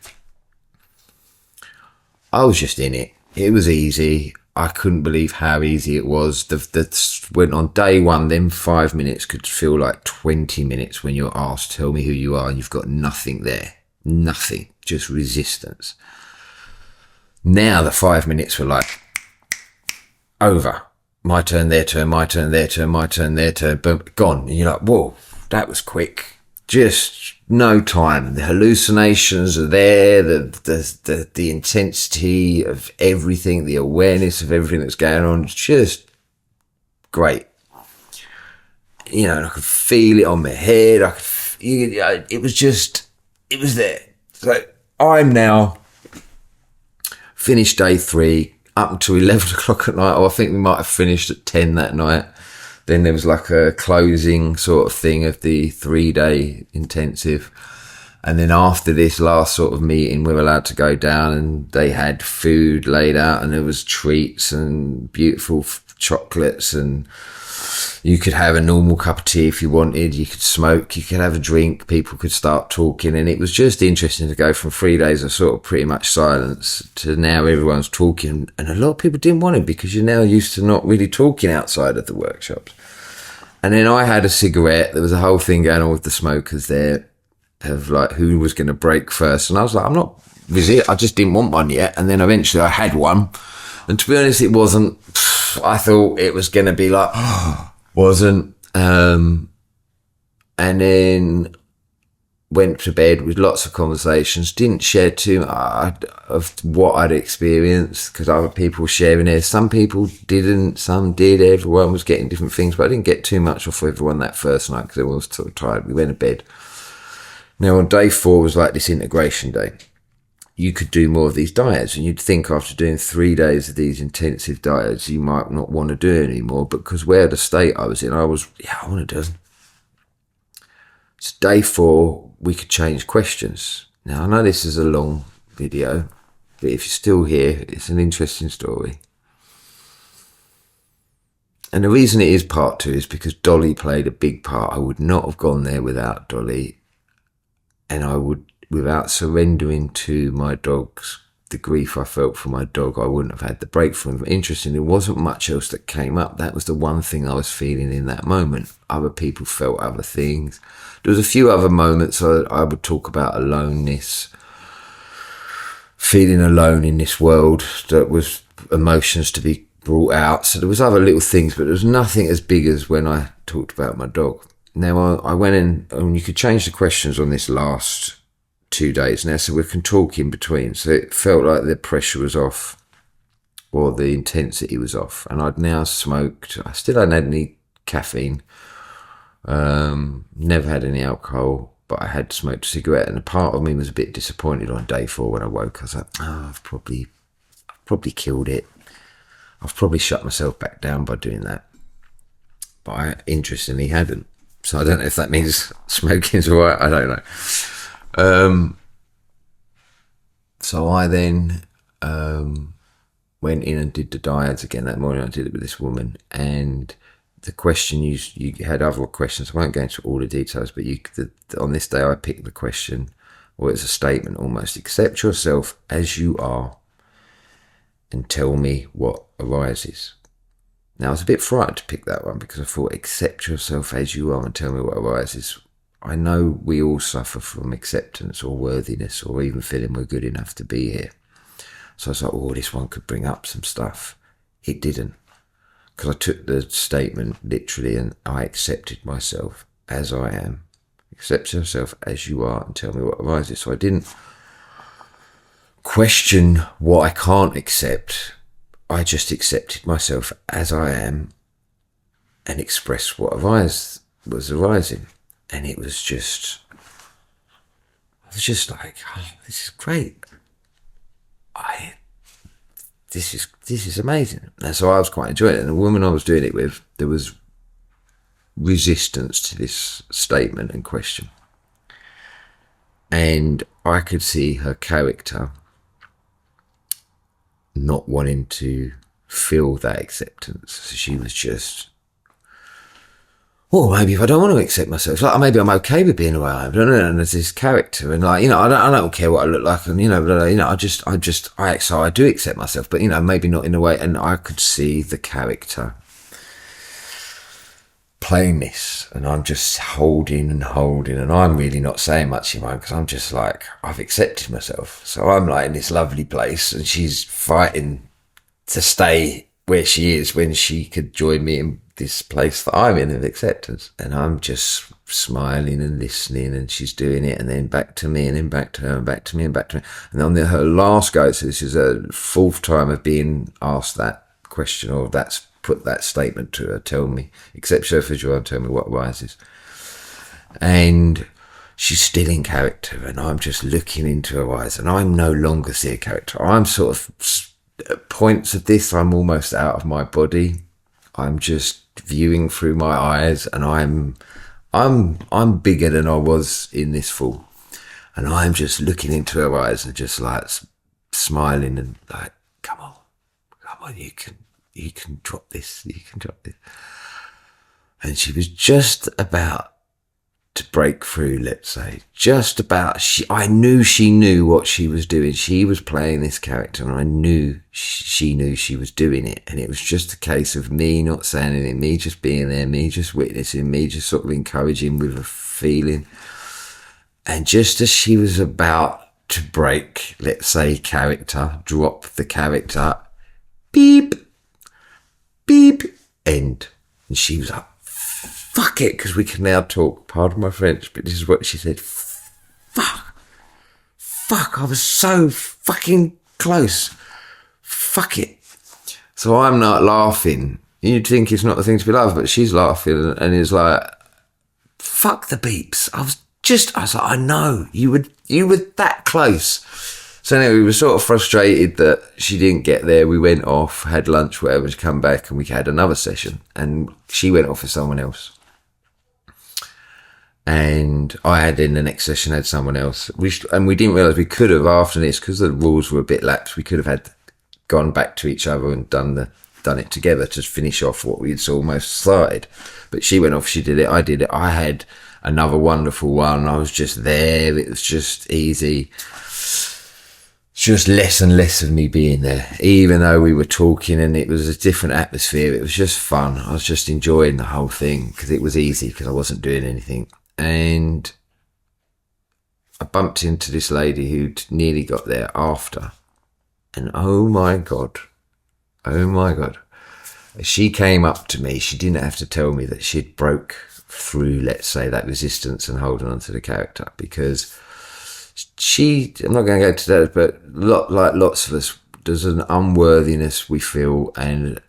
I was just in it. It was easy. I couldn't believe how easy it was. Went on day 1, then 5 minutes could feel like 20 minutes when you're asked, tell me who you are, and you've got nothing there. Nothing, just resistance. Now the 5 minutes were like, over. My turn, their turn, my turn, their turn, my turn, their turn, boom, gone. And you're like, whoa, that was quick. Just no time. The hallucinations are there, the intensity of everything, the awareness of everything that's going on, just great. And I could feel it on my head. It was there. So I'm now finished day 3. Up until 11 o'clock at night, or I think we might have finished at 10 that night. Then there was like a closing sort of thing of the 3-day intensive. And then after this last sort of meeting, we were allowed to go down, and they had food laid out, and there was treats and beautiful chocolates, and you could have a normal cup of tea if you wanted, you could smoke, you could have a drink, people could start talking, and it was just interesting to go from 3 days of sort of pretty much silence to now everyone's talking, and a lot of people didn't want it because you're now used to not really talking outside of the workshops. And then I had a cigarette. There was a whole thing going on with the smokers there of like who was going to break first. And I was like, I'm not visit. I just didn't want one yet. And then eventually I had one. And to be honest, it wasn't. I thought it was going to be like, wasn't. And then went to bed with lots of conversations. Didn't share too much of what I'd experienced because other people were sharing theirs. Some people didn't, some did. Everyone was getting different things, but I didn't get too much off everyone that first night because everyone was sort of tired. We went to bed. Now on day 4 was like this integration day. You could do more of these diets, and you'd think after doing 3 days of these intensive diets, you might not want to do it anymore. But because where the state I was in, I want to do them. So day 4, we could change questions. Now, I know this is a long video, but if you're still here, it's an interesting story. And the reason it is part 2 is because Dolly played a big part. I would not have gone there without Dolly, and I would, without surrendering to my dogs, the grief I felt for my dog, I wouldn't have had the break from him. Interesting, there wasn't much else that came up. That was the one thing I was feeling in that moment. Other people felt other things. There was a few other moments I would talk about aloneness, feeling alone in this world, that was emotions to be brought out. So there was other little things, but there was nothing as big as when I talked about my dog. Now I went in, and you could change the questions on this last 2 days now, so we can talk in between. So it felt like the pressure was off, or the intensity was off. And I'd now smoked. I still hadn't had any caffeine, never had any alcohol, but I had smoked a cigarette. And a part of me was a bit disappointed on day 4 when I woke. I was like, I've probably killed it. I've probably shut myself back down by doing that. But I interestingly hadn't. So I don't know if that means smoking's all right. I don't know. So I then went in and did the dyads again that morning. I did it with this woman, and the question you had other questions. I won't go into all the details, but on this day I picked the question, or it's a statement almost: accept yourself as you are and tell me what arises. Now I was a bit frightened to pick that one because I thought, accept yourself as you are and tell me what arises. I know we all suffer from acceptance or worthiness, or even feeling we're good enough to be here. So I was like, oh, this one could bring up some stuff. It didn't, because I took the statement literally, and I accepted myself as I am. Accept yourself as you are and tell me what arises. So I didn't question what I can't accept. I just accepted myself as I am and expressed what was arising. And it was just, I was just like, oh, this is great. This is amazing. And so I was quite enjoying it. And the woman I was doing it with, there was resistance to this statement and question. And I could see her character not wanting to feel that acceptance. So she was just, well, maybe if I don't want to accept myself, like maybe I'm okay with being who I am. And there's this character, and like, I don't care what I look like, and I do accept myself, but maybe not in a way. And I could see the character playing this, and I'm just holding, and I'm really not saying much in mine because I'm just like, I've accepted myself. So I'm like in this lovely place, and she's fighting to stay where she is when she could join me in this place that I'm in of acceptance. And I'm just smiling and listening, and she's doing it, and then back to me, and then back to her, and back to me, and back to me. And on her last go, so this is a 4th time of being asked that question, or put that statement to her: tell me, accept yourself as you are, and tell me what arises. And she's still in character, and I'm just looking into her eyes, and I'm no longer seeing a character. I'm sort of, at points of this, I'm almost out of my body. I'm just viewing through my eyes, and I'm bigger than I was in this fall, and I'm just looking into her eyes and just like smiling and like, come on, you can drop this, And she was just about to break through, let's say. Just about, I knew she knew what she was doing. She was playing this character, and I knew she knew she was doing it. And it was just a case of me not saying anything, me just being there, me just witnessing, me just sort of encouraging with a feeling. And just as she was about to break, let's say, character, drop the character, beep, beep, end. And she was like, fuck it, because we can now talk, pardon my French, but this is what she said. Fuck, I was so fucking close. Fuck it. So I'm not laughing. You'd think it's not the thing to be laughing, but she's laughing, and it's like, fuck the beeps. I was like, I know, you were that close. So anyway, we were sort of frustrated that she didn't get there. We went off, had lunch, whatever, to come back, and we had another session, and she went off with someone else. And I had, in the next session, had someone else. And we didn't realise we could have, after this, because the rules were a bit lax, we could have gone back to each other and done it together to finish off what we had almost started. But she went off, she did it, I did it. I had another wonderful one. I was just there. It was just easy. Just less and less of me being there, even though we were talking and it was a different atmosphere. It was just fun. I was just enjoying the whole thing because it was easy, because I wasn't doing anything. And I bumped into this lady who'd nearly got there after. And oh my God. She came up to me. She didn't have to tell me that she'd broke through, let's say, that resistance and holding on to the character, because I'm not going to go to that, but like lots of us, there's an unworthiness we feel, and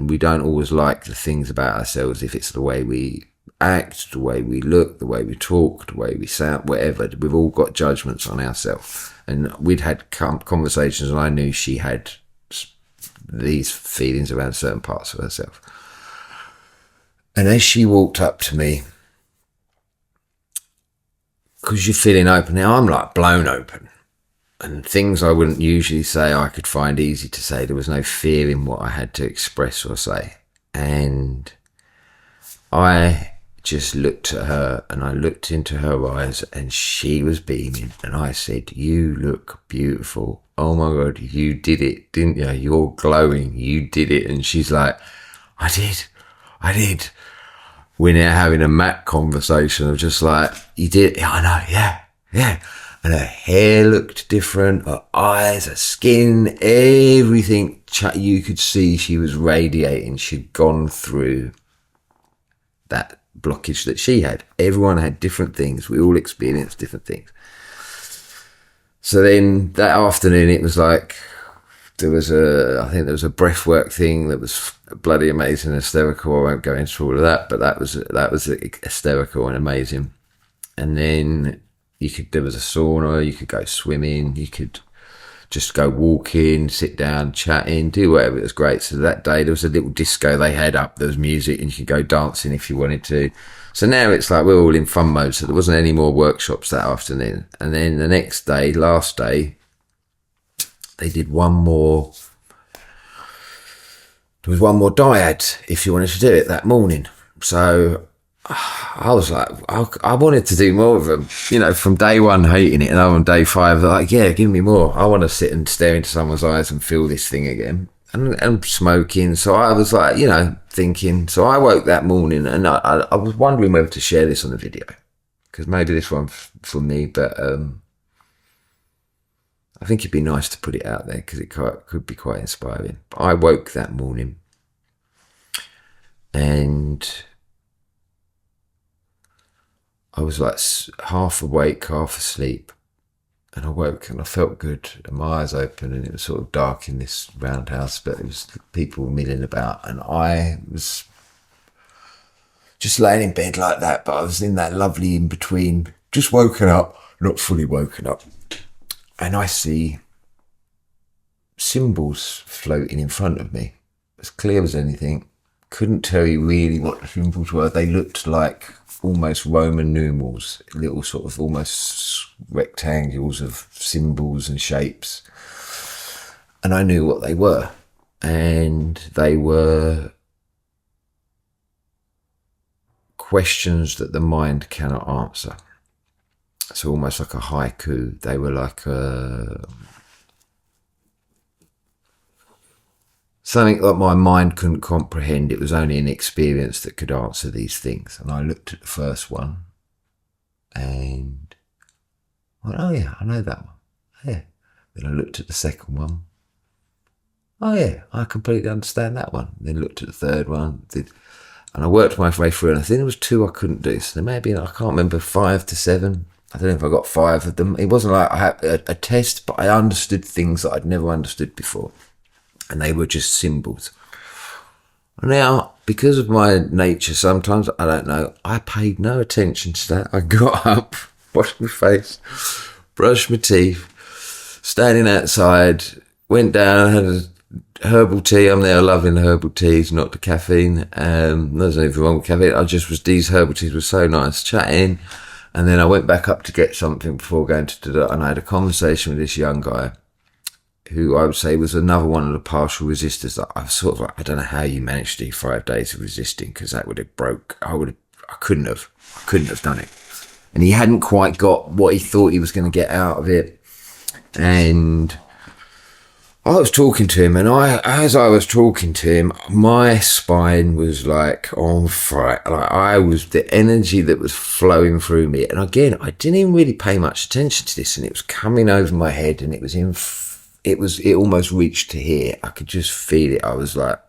we don't always like the things about ourselves, if it's the way we act, the way we look, the way we talk, the way we sound, whatever. We've all got judgments on ourselves, and we'd had conversations, and I knew she had these feelings around certain parts of herself. And as she walked up to me, because you're feeling open, now I'm like blown open, and things I wouldn't usually say I could find easy to say. There was no fear in what I had to express or say. And I just looked at her, and I looked into her eyes, and she was beaming, and I said, you look beautiful. Oh my God, you did it, didn't you? You're glowing, you did it. And she's like, I did. We're now having a Mac conversation of just like, you did, yeah, I know, yeah. And her hair looked different, her eyes, her skin, everything. You could see she was radiating. She'd gone through that blockage that she had. Everyone had different things. We all experienced different things. So then that afternoon, it was like, I think there was a breathwork thing that was bloody amazing, hysterical. I won't go into all of that, but that was hysterical and amazing. And then there was a sauna, you could go swimming, you could just go walking, sit down, chatting, do whatever. It was great. So that day there was a little disco they had up, there was music, and you could go dancing if you wanted to. So now it's like we're all in fun mode, so there wasn't any more workshops that afternoon. And then the next day, last day, they did one more. There was one more dyad if you wanted to do it that morning. So I was like, I wanted to do more of them. You know, from day one hating it, and on day 5, like, yeah, give me more. I want to sit and stare into someone's eyes and feel this thing again. And smoking. So I was like, you know, thinking. So I woke that morning, and I was wondering whether to share this on the video, because maybe this one for me, but I think it'd be nice to put it out there because it could be quite inspiring. But I woke that morning, and I was like half awake, half asleep. And I woke and I felt good, and my eyes open, and it was sort of dark in this roundhouse, but it was people milling about, and I was just laying in bed like that, but I was in that lovely in between, just woken up, not fully woken up. And I see symbols floating in front of me, as clear as anything. Couldn't tell you really what the symbols were. They looked like almost Roman numerals, little sort of almost rectangles of symbols and shapes. And I knew what they were. And they were questions that the mind cannot answer. So almost like a haiku. They were like something that my mind couldn't comprehend. It was only an experience that could answer these things. And I looked at the first one and I went, oh yeah, I know that one. Yeah. Then I looked at the second one. Oh yeah, I completely understand that one. Then looked at the third one. And I worked my way through, and I think there was 2 I couldn't do. So there may be, I can't remember, 5 to 7. I don't know if I got 5 of them. It wasn't like I had a test, but I understood things that I'd never understood before. And they were just symbols. Now, because of my nature, sometimes, I don't know, I paid no attention to that. I got up, washed my face, brushed my teeth, standing outside, went down, had a herbal tea. I'm there loving the herbal teas, not the caffeine. There's nothing wrong with caffeine. These herbal teas were so nice, chatting. And then I went back up to get something before going to do that. And I had a conversation with this young guy who I would say was another one of the partial resistors that I was sort of like, I don't know how you managed to do 5 days of resisting, because that would have broke. I couldn't have done it. And he hadn't quite got what he thought he was going to get out of it. And I was talking to him, and as I was talking to him, my spine was like on fire. Like the energy that was flowing through me. And again, I didn't even really pay much attention to this, and it was coming over my head, and it almost reached to here. I could just feel it. I was like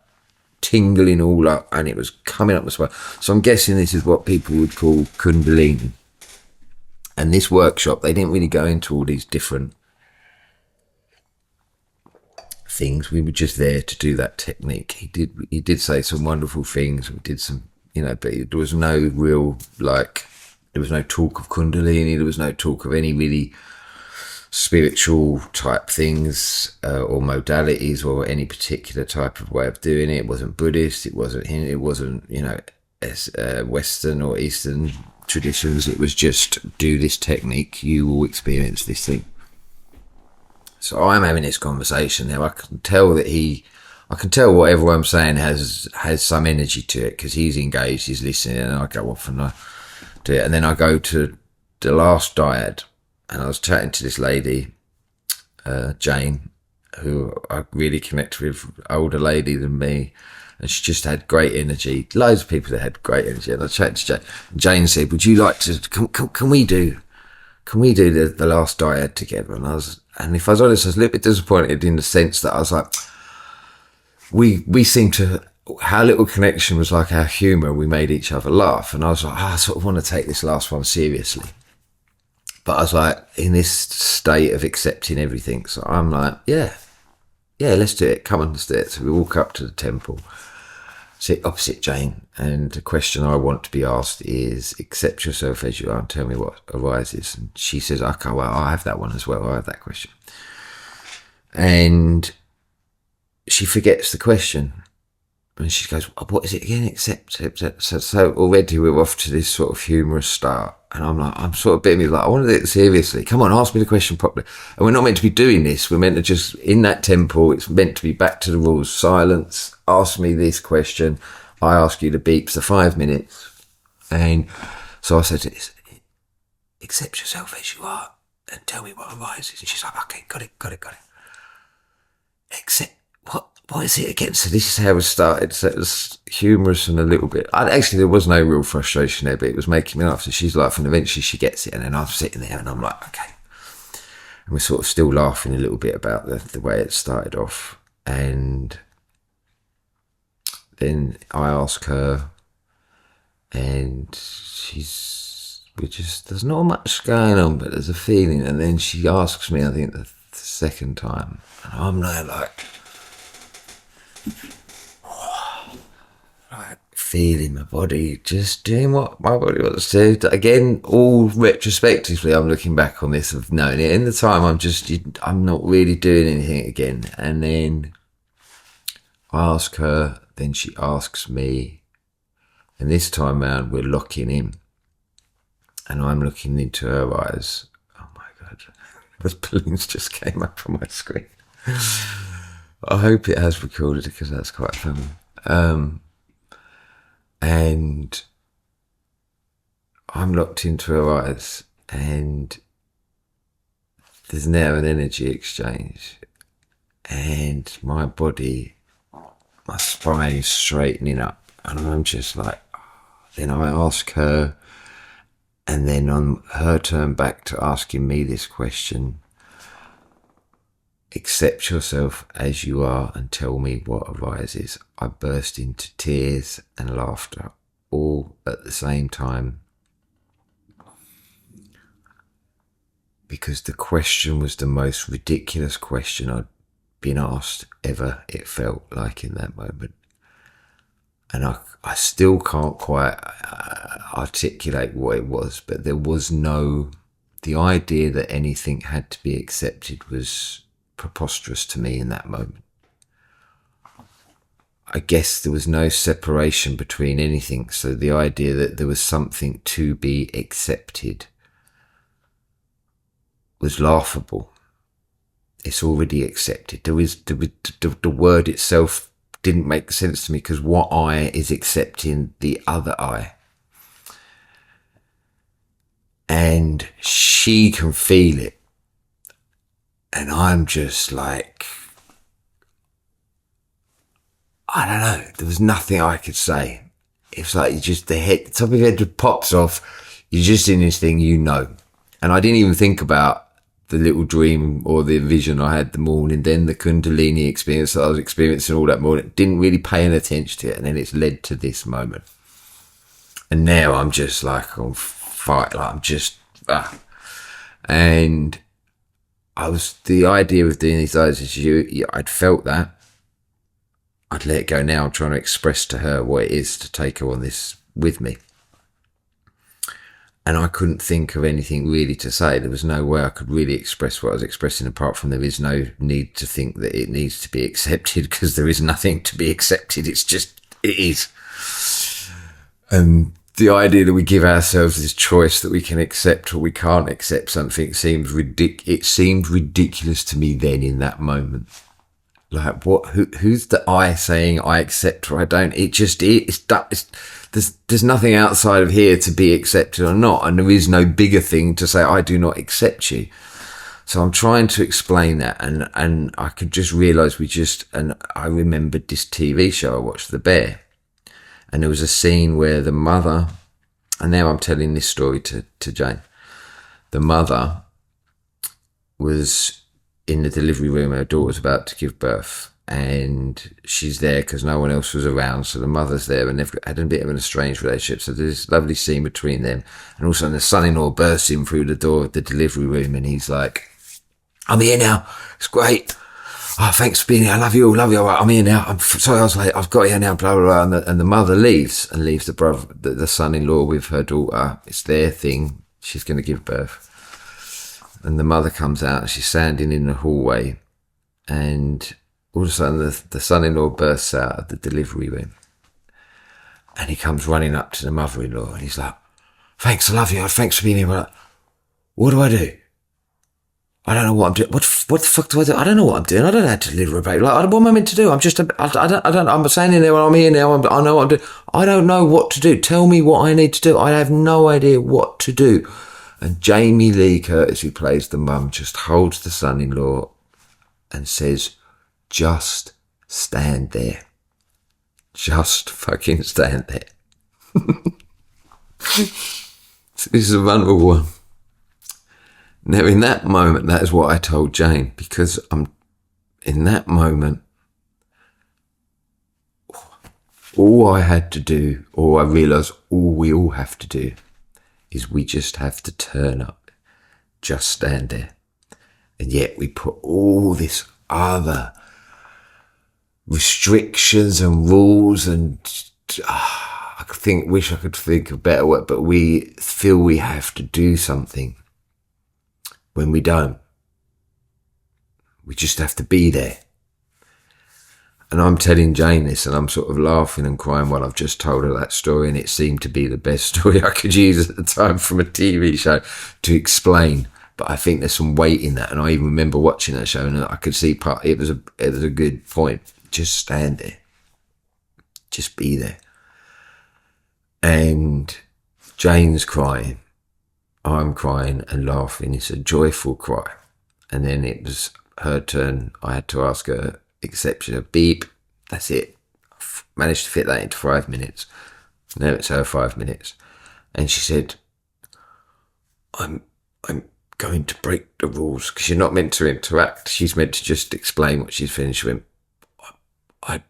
tingling all up, and it was coming up my spine. So I'm guessing this is what people would call Kundalini. And this workshop, they didn't really go into all these different things. We were just there to do that technique. He did say some wonderful things. We did some, but there was no real, there was no talk of Kundalini. There was no talk of any really spiritual type things or modalities or any particular type of way of doing it. It wasn't Buddhist. It wasn't Western or Eastern traditions. It was just, do this technique, you will experience this thing. So I'm having this conversation now. I can tell whatever I'm saying has some energy to it, because he's engaged, he's listening, and I go off and I do it. And then I go to the last dyad, and I was chatting to this lady, Jane, who I really connect with, older lady than me, and she just had great energy. Loads of people that had great energy. And I chatted to Jane. Jane said, would you like to, can we do the last dyad together? And if I was honest, I was a little bit disappointed in the sense that I was like, we seemed to, our little connection was like our humour. We made each other laugh. And I was like, I sort of want to take this last one seriously. But I was like in this state of accepting everything. So I'm like, yeah, let's do it. Come on, let's do it. So we walk up to the temple, sit opposite Jane. And the question I want to be asked is, accept yourself as you are and tell me what arises. And she says, okay, well, I have that one as well. I have that question. And she forgets the question. And she goes, what is it again? Accept. So already we're off to this sort of humorous start. And I'm sort of bitting me like, I want to take it seriously. Come on, ask me the question properly. And we're not meant to be doing this. We're meant to just, in that temple, it's meant to be back to the rules. Silence. Ask me this question. I ask you the beeps, the 5 minutes. And so I said to this, accept yourself as you are and tell me what arises. And she's like, okay, got it. Accept, what is it again? So this is how it started. So it was humorous and a little bit, actually there was no real frustration there, but it was making me laugh. So she's laughing, eventually she gets it. And then I'm sitting there and I'm like, okay. And we're sort of still laughing a little bit about the way it started off. And then I ask her, and there's not much going on, but there's a feeling. And then she asks me, I think the second time, and I'm like feeling my body, just doing what my body wants to do. Again, all retrospectively, I'm looking back on this of knowing it. In the time, I'm not really doing anything again. And then I ask her, then she asks me, and this time round we're locking in, and I'm looking into her eyes. Oh my God, the balloons just came up on my screen. I hope it has recorded, because that's quite funny. And I'm locked into her eyes, and there's now an energy exchange, and my body, my spine is straightening up, and I'm just like, then I ask her, and then on her turn back to asking me this question, accept yourself as you are and tell me what arises. I burst into tears and laughter all at the same time, because the question was the most ridiculous question I'd been asked ever, it felt like in that moment. And I still can't quite articulate what it was, but there was no, the idea that anything had to be accepted was preposterous to me in that moment. I guess there was no separation between anything, so the idea that there was something to be accepted was laughable. It's already accepted. The word itself didn't make sense to me, because what I is accepting the other I. And she can feel it. And I'm just like, I don't know. There was nothing I could say. It's like you just, the top of your head just pops off. You're just in this thing, you know. And I didn't even think about the little dream or the vision I had the morning, then the Kundalini experience that I was experiencing all that morning. Didn't really pay any attention to it, and then it's led to this moment. And now I'm just like on fire, like I'm just, and the idea of doing these eyes is I'd felt that. I'd let it go now. I'm trying to express to her what it is to take her on this with me. And I couldn't think of anything really to say. There was no way I could really express what I was expressing, apart from there is no need to think that it needs to be accepted, because there is nothing to be accepted. It's just, it is. And the idea that we give ourselves this choice that we can accept or we can't accept something seems it seemed ridiculous to me then in that moment. Like, what? Who's the I saying I accept or I don't? It just is. There's nothing outside of here to be accepted or not, and there is no bigger thing to say I do not accept you. So I'm trying to explain that, and I could just realise and I remembered this TV show I watched, The Bear, and there was a scene where the mother, and now I'm telling this story to Jane. The mother was in the delivery room. Her daughter's about to give birth, and she's there because no one else was around, so the mother's there, and they've had a bit of an estranged relationship. So there's this lovely scene between them, and also the son-in-law bursts in through the door of the delivery room, and he's like, I'm here now, it's great, oh, thanks for being here, I love you, I'm here now, I'm sorry I was late, I've got here now, blah blah blah. And the mother leaves the son-in-law with her daughter. It's their thing, she's going to give birth. And the mother comes out, and she's standing in the hallway, and all of a sudden the son-in-law bursts out of the delivery room, and he comes running up to the mother-in-law, and he's like, thanks, I love you, thanks for being here. Like, what do I do? I don't know what I'm doing. What the fuck do I do? I don't know what I'm doing. I don't know how to deliver a baby. Like, what am I meant to do? I'm standing there, I'm here now, I know what I'm doing. I don't know what to do. Tell me what I need to do. I have no idea what to do. And Jamie Lee Curtis, who plays the mum, just holds the son-in-law and says, just stand there. Just fucking stand there. So this is a vulnerable one. Now, in that moment, that is what I told Jane, because in that moment, all I had to do, or I realised all we all have to do, is we just have to turn up, just stand there. And yet we put all this other restrictions and rules, and wish I could think of better word, but we feel we have to do something when we don't. We just have to be there. And I'm telling Jane this, and I'm sort of laughing and crying while I've just told her that story, and it seemed to be the best story I could use at the time from a TV show to explain. But I think there's some weight in that, and I even remember watching that show, and I could see it was a good point. Just stand there. Just be there. And Jane's crying, I'm crying and laughing. It's a joyful cry. And then it was her turn. I had to ask her, exception of beep. That's it. Managed to fit that into 5 minutes. Now it's her 5 minutes. And she said, I'm going to break the rules, because you're not meant to interact. She's meant to just explain what she's finished with. I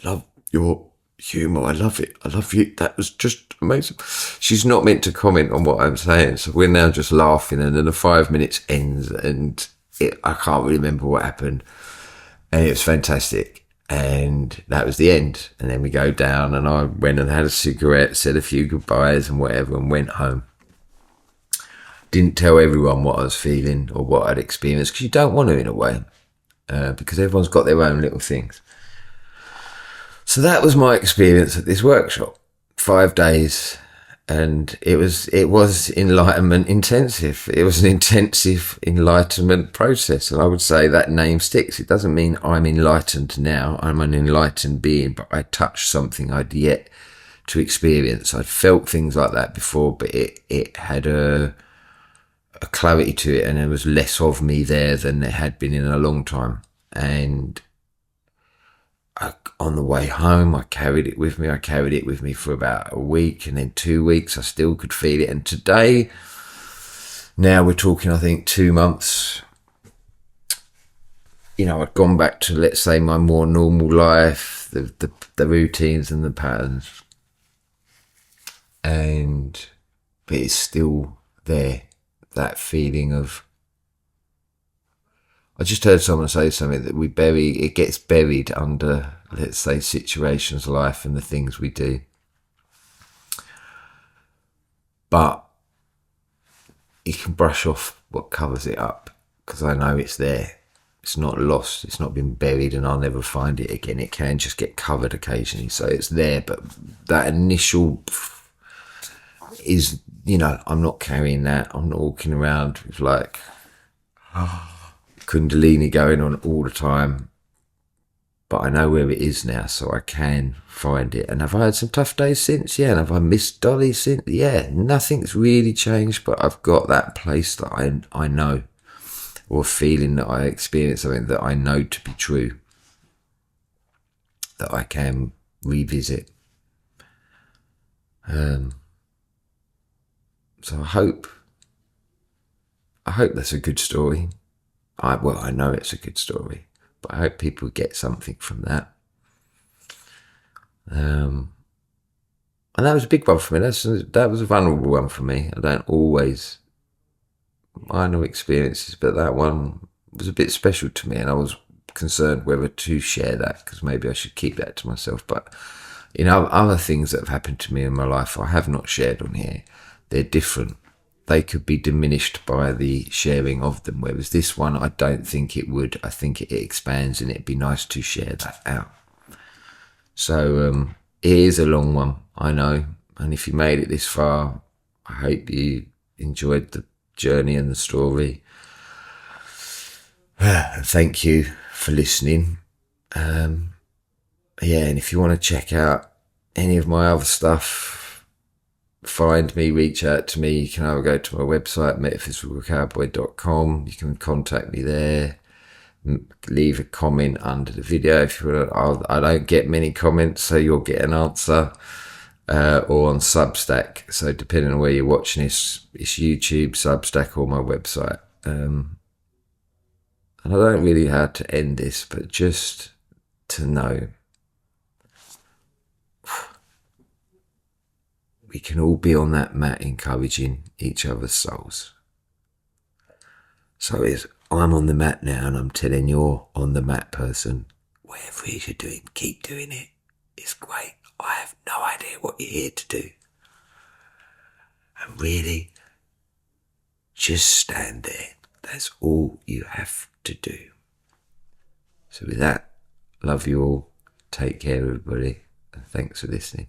love your humour. I love it. I love you. That was just amazing. She's not meant to comment on what I'm saying. So we're now just laughing, and then the 5 minutes ends, and I can't really remember what happened. And it was fantastic. And that was the end. And then we go down, and I went and had a cigarette, said a few goodbyes and whatever, and went home. Didn't tell everyone what I was feeling or what I'd experienced, because you don't want to, in a way, because everyone's got their own little things. So that was my experience at this workshop. 5 days, and it was enlightenment intensive. It was an intensive enlightenment process, and I would say that name sticks. It doesn't mean I'm enlightened now. I'm an enlightened being, but I touched something I'd yet to experience. I'd felt things like that before, but it had a clarity to it, and there was less of me there than there had been in a long time. And on the way home, I carried it with me. I carried it with me for about a week, and then 2 weeks, I still could feel it. And today, now we're talking, I think, 2 months. You know, I'd gone back to, let's say, my more normal life, the routines and the patterns. But it's still there, that feeling of, I just heard someone say something that it gets buried under, let's say, situations, life, and the things we do. But you can brush off what covers it up, because I know it's there. It's not lost. It's not been buried and I'll never find it again. It can just get covered occasionally. So it's there, but that initial is, you know, I'm not carrying that. I'm not walking around with like Kundalini going on all the time, but I know where it is now, so I can find it. And have I had some tough days since? Yeah. And have I missed Dolly since? Yeah. Nothing's really changed, but I've got that place that I know, or a feeling that I experience something that I know to be true, that I can revisit. So I hope that's a good story. I know it's a good story, but I hope people get something from that. And that was a big one for me. That was a vulnerable one for me. I don't always minor experiences, but that one was a bit special to me, and I was concerned whether to share that, because maybe I should keep that to myself. But, you know, other things that have happened to me in my life I have not shared on here. They're different. They could be diminished by the sharing of them, whereas this one, I don't think it would. I think it expands, and it'd be nice to share that out. So it is a long one, I know, and if you made it this far, I hope you enjoyed the journey and the story. Thank you for listening. And if you want to check out any of my other stuff, find me, reach out to me. You can either go to my website, metaphysicalcowboy.com. You can contact me there. Leave a comment under the video if you want. I don't get many comments, so you'll get an answer. Or on Substack. So depending on where you're watching this, it's YouTube, Substack, or my website. And I don't really know how to end this, but just to know we can all be on that mat encouraging each other's souls. So I'm on the mat now, and I'm telling you're on the mat person, whatever it is you're doing, keep doing it. It's great. I have no idea what you're here to do. And really, just stand there. That's all you have to do. So with that, love you all. Take care, everybody. And thanks for listening.